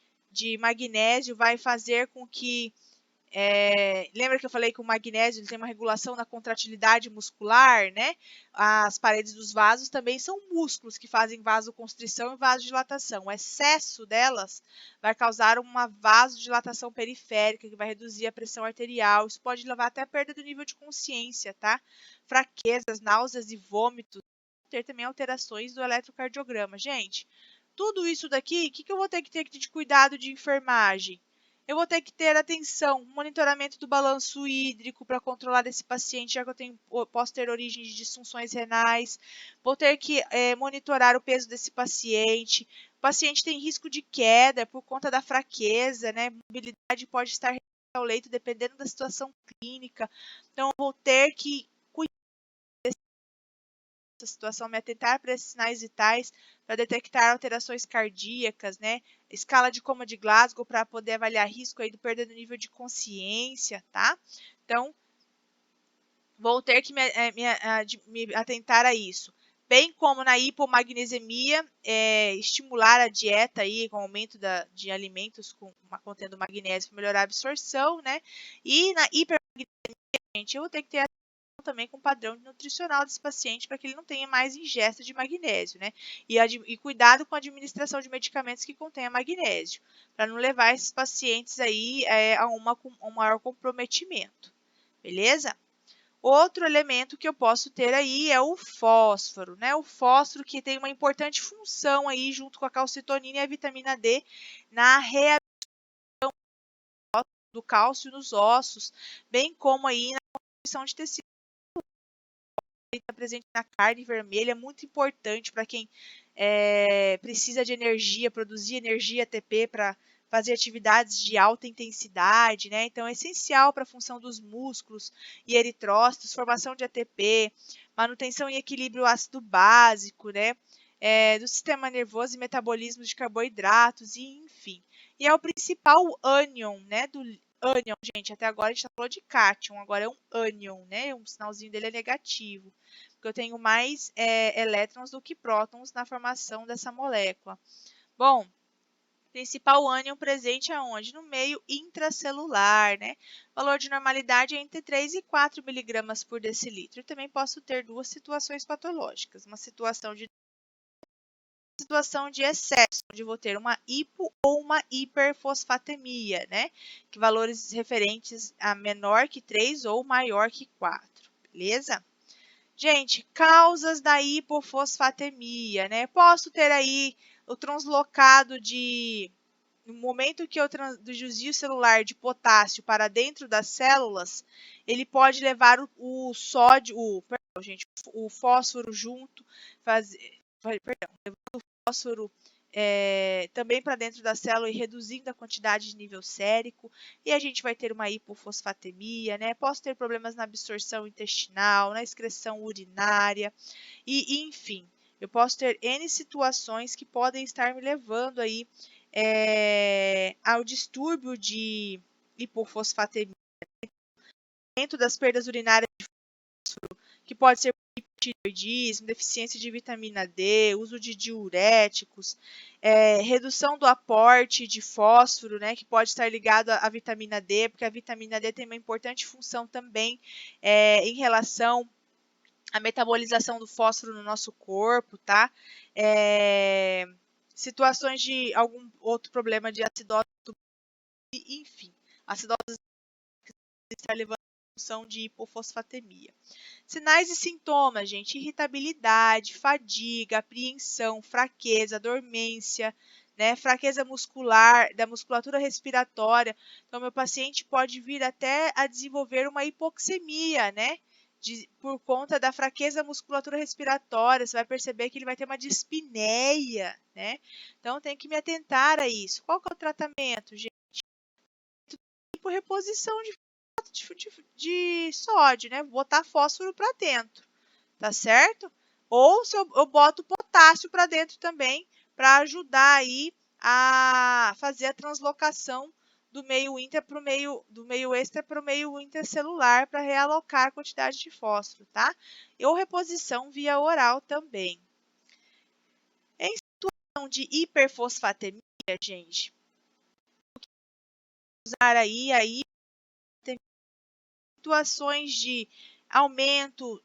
magnésio vai fazer com que lembra que eu falei que o magnésio ele tem uma regulação na contratilidade muscular, né? As paredes dos vasos também são músculos que fazem vasoconstrição e vasodilatação. O excesso delas vai causar uma vasodilatação periférica, que vai reduzir a pressão arterial. Isso pode levar até a perda do nível de consciência, tá? Fraquezas, náuseas e vômitos. Ter também alterações do eletrocardiograma. Gente, tudo isso daqui, o que eu vou ter que ter de cuidado de enfermagem? Eu vou ter que ter atenção, monitoramento do balanço hídrico para controlar esse paciente, já que posso ter origem de disfunções renais. Vou ter que monitorar o peso desse paciente. O paciente tem risco de queda por conta da fraqueza, né? Mobilidade pode estar ao leito dependendo da situação clínica. Então, eu vou ter que essa situação, me atentar para esses sinais vitais, para detectar alterações cardíacas, né? Escala de coma de Glasgow para poder avaliar risco aí do perda do nível de consciência, tá? Então, vou ter que me atentar a isso. bem como na hipomagnesemia, estimular a dieta aí com aumento de alimentos contendo magnésio para melhorar a absorção, né? E na hipermagnesemia, gente, eu vou ter que ter atenção também com o padrão nutricional desse paciente para que ele não tenha mais ingesta de magnésio, né? E cuidado com a administração de medicamentos que contenham magnésio, para não levar esses pacientes aí a um maior comprometimento, beleza? Outro elemento que eu posso ter aí é o fósforo, né? O fósforo que tem uma importante função aí junto com a calcitonina e a vitamina D na reabsorção do cálcio nos ossos, bem como aí na constituição de tecido. Está presente na carne vermelha, é muito importante para quem precisa de energia, produzir energia ATP para fazer atividades de alta intensidade, né? Então é essencial para a função dos músculos e eritrócitos, formação de ATP, manutenção e equilíbrio ácido básico, né? Do sistema nervoso e metabolismo de carboidratos, e enfim. E é o principal ânion, né? Do ânion, gente, até agora a gente falou de cátion, agora é um ânion, né? Um sinalzinho dele é negativo, porque eu tenho mais elétrons do que prótons na formação dessa molécula. Bom, principal ânion presente aonde? No meio intracelular, né? O valor de normalidade é entre 3 e 4 miligramas por decilitro. Eu também posso ter duas situações patológicas, uma situação de excesso, onde vou ter uma hipo ou uma hiperfosfatemia, né? Que valores referentes a menor que 3 ou maior que 4, beleza? Gente, causas da hipofosfatemia, né? Posso ter aí o translocado no momento que eu do desvio celular de potássio para dentro das células, ele pode levar o fósforo junto, levando o fósforo também para dentro da célula e reduzindo a quantidade de nível sérico, e a gente vai ter uma hipofosfatemia, né? Posso ter problemas na absorção intestinal, na excreção urinária, e enfim, eu posso ter N situações que podem estar me levando aí ao distúrbio de hipofosfatemia, dentro das perdas urinárias de fósforo, que pode ser hipotireoidismo, deficiência de vitamina D, uso de diuréticos, redução do aporte de fósforo, né, que pode estar ligado à vitamina D, porque a vitamina D tem uma importante função também em relação à metabolização do fósforo no nosso corpo, tá? Situações de algum outro problema de acidose, enfim, acidose está levando a função de hipofosfatemia. Sinais e sintomas, gente: irritabilidade, fadiga, apreensão, fraqueza, dormência, né? Fraqueza muscular, da musculatura respiratória. Então, meu paciente pode vir até a desenvolver uma hipoxemia, né? Por conta da fraqueza da musculatura respiratória, você vai perceber que ele vai ter uma dispneia, né? Então, tem que me atentar a isso. Qual que é o tratamento, gente? Por reposição de sódio, né? Botar fósforo para dentro, tá certo? Ou se eu boto potássio para dentro também, para ajudar aí a fazer a translocação do meio extra para o meio intercelular, para realocar a quantidade de fósforo, tá? Ou reposição via oral também. Em situação de hiperfosfatemia, gente, usar aí situações de aumento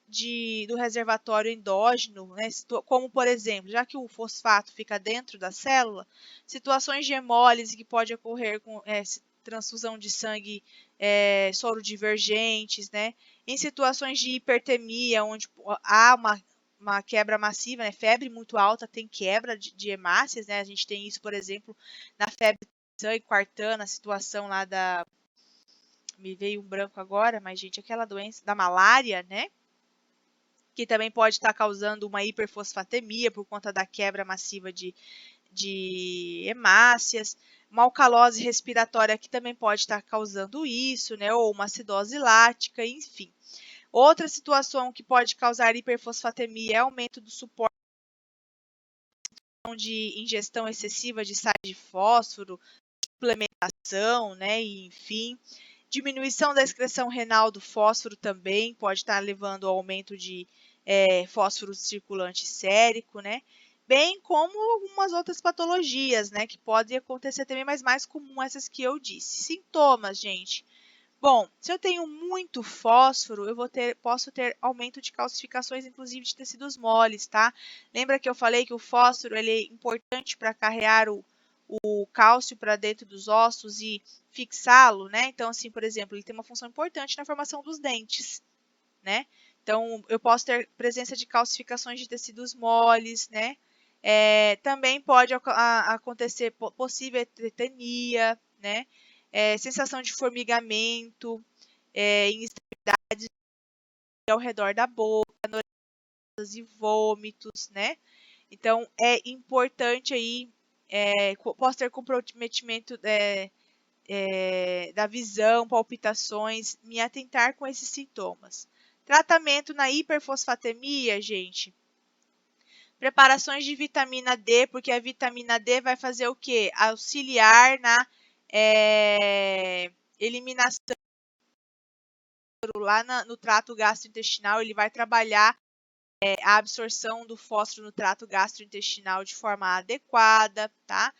do reservatório endógeno, né, como por exemplo, já que o fosfato fica dentro da célula, situações de hemólise que pode ocorrer com transfusão de sangue soro divergentes, né, em situações de hipertemia, onde há uma quebra massiva, né, febre muito alta tem quebra de hemácias, né, a gente tem isso, por exemplo, na febre sangue quartana, a situação lá me veio um branco agora, mas, gente, aquela doença da malária, né? Que também pode estar causando uma hiperfosfatemia por conta da quebra massiva de hemácias. Uma alcalose respiratória que também pode estar causando isso, né? Ou uma acidose lática, enfim. Outra situação que pode causar hiperfosfatemia é aumento do suporte de ingestão excessiva de sais de fósforo, suplementação, né? E, enfim. Diminuição da excreção renal do fósforo também pode estar levando ao aumento de fósforo circulante sérico, né? Bem como algumas outras patologias, né? Que podem acontecer também, mas mais comum essas que eu disse. Sintomas, gente. Bom, se eu tenho muito fósforo, posso ter aumento de calcificações, inclusive de tecidos moles, tá? Lembra que eu falei que o fósforo ele é importante para carregar o cálcio para dentro dos ossos e fixá-lo, né? Então, assim, por exemplo, ele tem uma função importante na formação dos dentes, né? Então, eu posso ter presença de calcificações de tecidos moles, né? Também pode acontecer possível tetania, né? Sensação de formigamento, em extremidades ao redor da boca, noras e vômitos, né? Então, é importante aí, posso ter comprometimento da visão, palpitações, me atentar com esses sintomas. Tratamento na hiperfosfatemia, gente. Preparações de vitamina D, porque a vitamina D vai fazer o quê? Auxiliar na eliminação lá no trato gastrointestinal, ele vai trabalhar a absorção do fósforo no trato gastrointestinal de forma adequada, tá?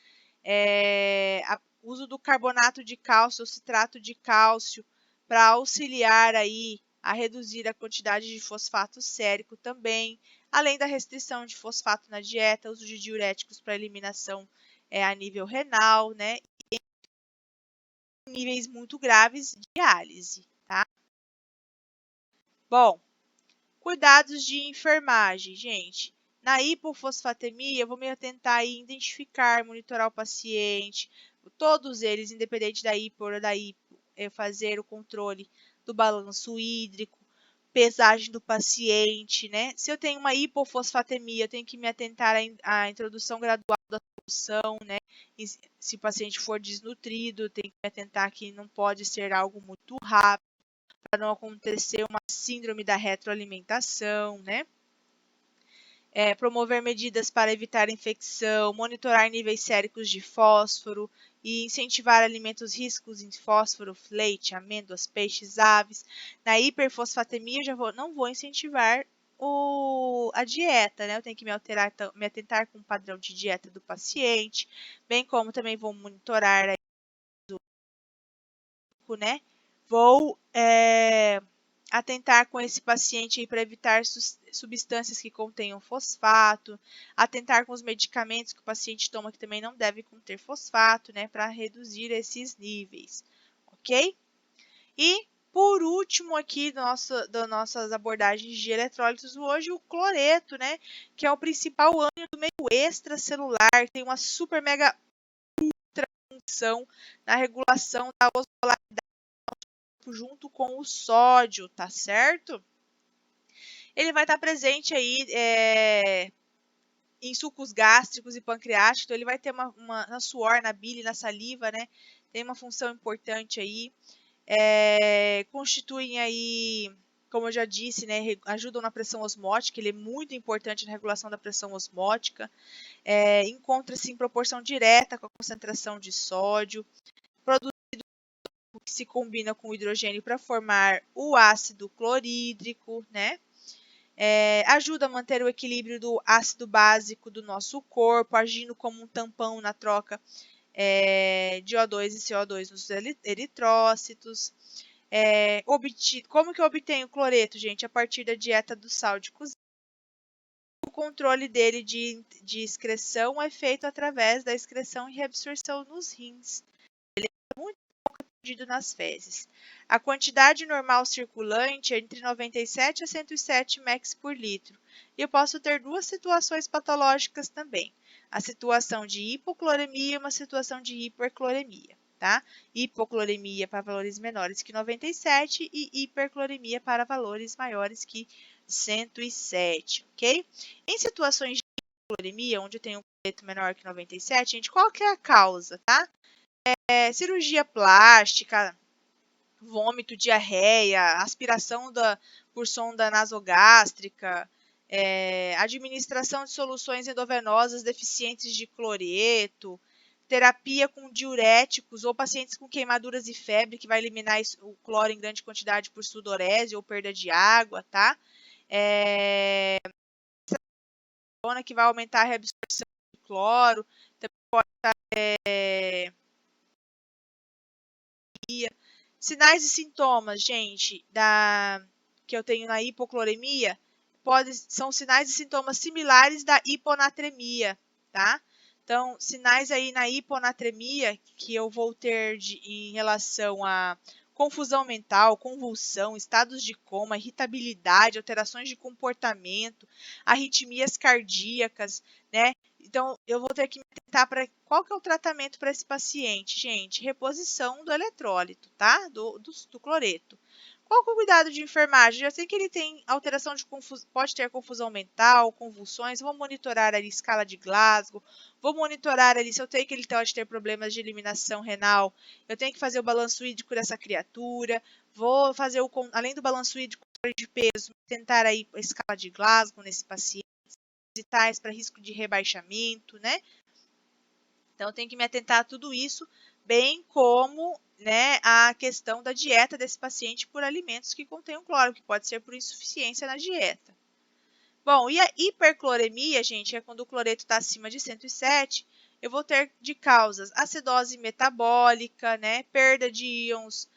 Uso do carbonato de cálcio ou citrato de cálcio para auxiliar aí a reduzir a quantidade de fosfato sérico também, além da restrição de fosfato na dieta, uso de diuréticos para eliminação a nível renal, né? E em níveis muito graves, diálise, tá? Bom, cuidados de enfermagem, gente. Na hipofosfatemia, eu vou me atentar em identificar, monitorar o paciente, todos eles, independente da hipo ou da hipo, fazer o controle do balanço hídrico, pesagem do paciente, né? Se eu tenho uma hipofosfatemia, eu tenho que me atentar à introdução gradual da solução, né? E se o paciente for desnutrido, eu tenho que me atentar que não pode ser algo muito rápido, para não acontecer uma síndrome da retroalimentação, né? Promover medidas para evitar infecção, monitorar níveis séricos de fósforo e incentivar alimentos ricos em fósforo, leite, amêndoas, peixes, aves. Na hiperfosfatemia, eu não vou incentivar a dieta, né? Eu tenho que me atentar com o padrão de dieta do paciente, bem como também vou monitorar né? Vou atentar com esse paciente para evitar substâncias que contenham fosfato, atentar com os medicamentos que o paciente toma que também não deve conter fosfato, né? Para reduzir esses níveis, ok? E, por último aqui das nossas abordagens de eletrólitos hoje, o cloreto, né? Que é o principal ânion do meio extracelular, tem uma super mega ultra função na regulação da osmolaridade junto com o sódio, tá certo? Ele vai estar presente aí em sucos gástricos e pancreáticos, então ele vai ter na suor, na bile, na saliva, né? Tem uma função importante aí. Constituem aí, como eu já disse, né? Ajudam na pressão osmótica, ele é muito importante na regulação da pressão osmótica. Encontra-se em proporção direta com a concentração de sódio. Produzido que se combina com o hidrogênio para formar o ácido clorídrico, né? Ajuda a manter o equilíbrio do ácido básico do nosso corpo, agindo como um tampão na troca de O2 e CO2 nos eritrócitos. Como que eu obtenho o cloreto, gente? A partir da dieta do sal de cozinha. O controle dele de excreção é feito através da excreção e reabsorção nos rins. Ele é muito perdido nas fezes. A quantidade normal circulante é entre 97 a 107 mEq por litro. E eu posso ter duas situações patológicas também. A situação de hipocloremia e uma situação de hipercloremia, tá? Hipocloremia para valores menores que 97 e hipercloremia para valores maiores que 107, ok? Em situações de hipocloremia, onde eu tenho um cloreto menor que 97, gente, qual que é a causa, tá? Cirurgia plástica, vômito, diarreia, aspiração por sonda nasogástrica, administração de soluções endovenosas deficientes de cloreto, terapia com diuréticos ou pacientes com queimaduras e febre que vai eliminar o cloro em grande quantidade por sudorese ou perda de água, tá? que vai aumentar a reabsorção de cloro, também pode estar sinais e sintomas, gente, que eu tenho na hipocloremia, são sinais e sintomas similares da hiponatremia, tá? Então, sinais aí na hiponatremia que eu vou ter em relação a confusão mental, convulsão, estados de coma, irritabilidade, alterações de comportamento, arritmias cardíacas, né? Então, eu vou ter que me atentar para qual que é o tratamento para esse paciente, gente? Reposição do eletrólito, tá? Do cloreto. Qual que é o cuidado de enfermagem? Já sei que ele tem alteração de pode ter confusão mental, convulsões, vou monitorar ali a escala de Glasgow, vou monitorar ali se eu tenho que ele pode ter problemas de eliminação renal, eu tenho que fazer o balanço hídrico dessa criatura, vou fazer, além do balanço hídrico de peso, tentar aí a escala de Glasgow nesse paciente, vitais para risco de rebaixamento, né? Então, eu tenho que me atentar a tudo isso, bem como, né, a questão da dieta desse paciente por alimentos que contenham cloro, que pode ser por insuficiência na dieta. Bom, e a hipercloremia, gente, é quando o cloreto está acima de 107, eu vou ter de causas acidose metabólica, né, perda de íons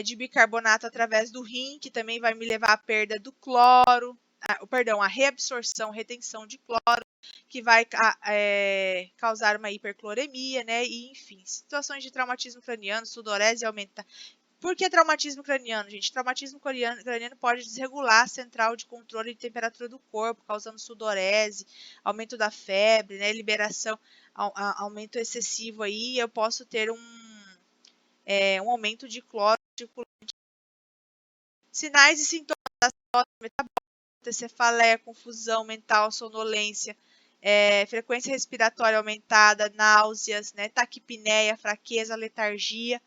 de bicarbonato através do rim, que também vai me levar à perda do cloro, a reabsorção, retenção de cloro, que vai causar uma hipercloremia, né? E, enfim, situações de traumatismo craniano, sudorese aumenta. Por que traumatismo craniano, gente? Traumatismo craniano pode desregular a central de controle de temperatura do corpo, causando sudorese, aumento da febre, né? Liberação, aumento excessivo aí, eu posso ter um aumento de cloro circulante. Sinais e sintomas da acidose metabólica, cefaleia, confusão mental, sonolência, frequência respiratória aumentada, náuseas, né, taquipneia, fraqueza, letargia,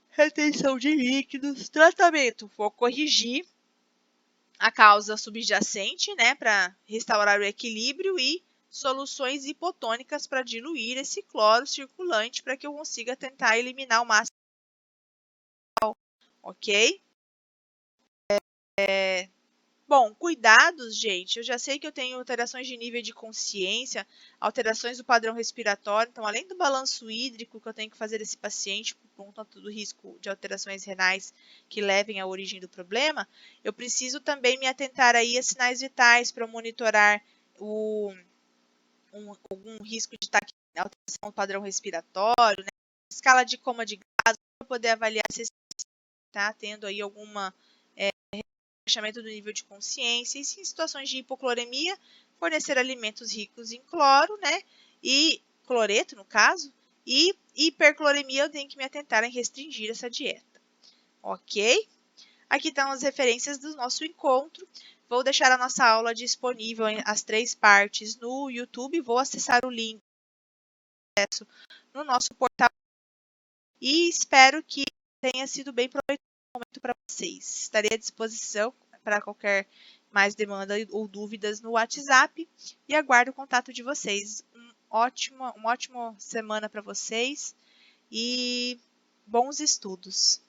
retenção de líquidos. Tratamento: vou corrigir a causa subjacente, né, para restaurar o equilíbrio, e soluções hipotônicas para diluir esse cloro circulante para que eu consiga tentar eliminar o máximo, ok? Bom, cuidados, gente, eu já sei que eu tenho alterações de nível de consciência, alterações do padrão respiratório, então além do balanço hídrico que eu tenho que fazer desse paciente por conta do risco de alterações renais que levem à origem do problema, eu preciso também me atentar aí a sinais vitais para monitorar algum risco de alteração do padrão respiratório, né? Escala de coma de gás, para poder avaliar se está tendo aí alguma baixamento do nível de consciência, e em situações de hipocloremia, fornecer alimentos ricos em cloro, né, e cloreto no caso, e hipercloremia eu tenho que me atentar em restringir essa dieta, ok? Aqui estão as referências do nosso encontro, vou deixar a nossa aula disponível em as 3 partes no YouTube, vou acessar o link no nosso portal e espero que tenha sido bem proveitoso para vocês. Estarei à disposição para qualquer mais demanda ou dúvidas no WhatsApp e aguardo o contato de vocês. Uma ótima semana para vocês e bons estudos!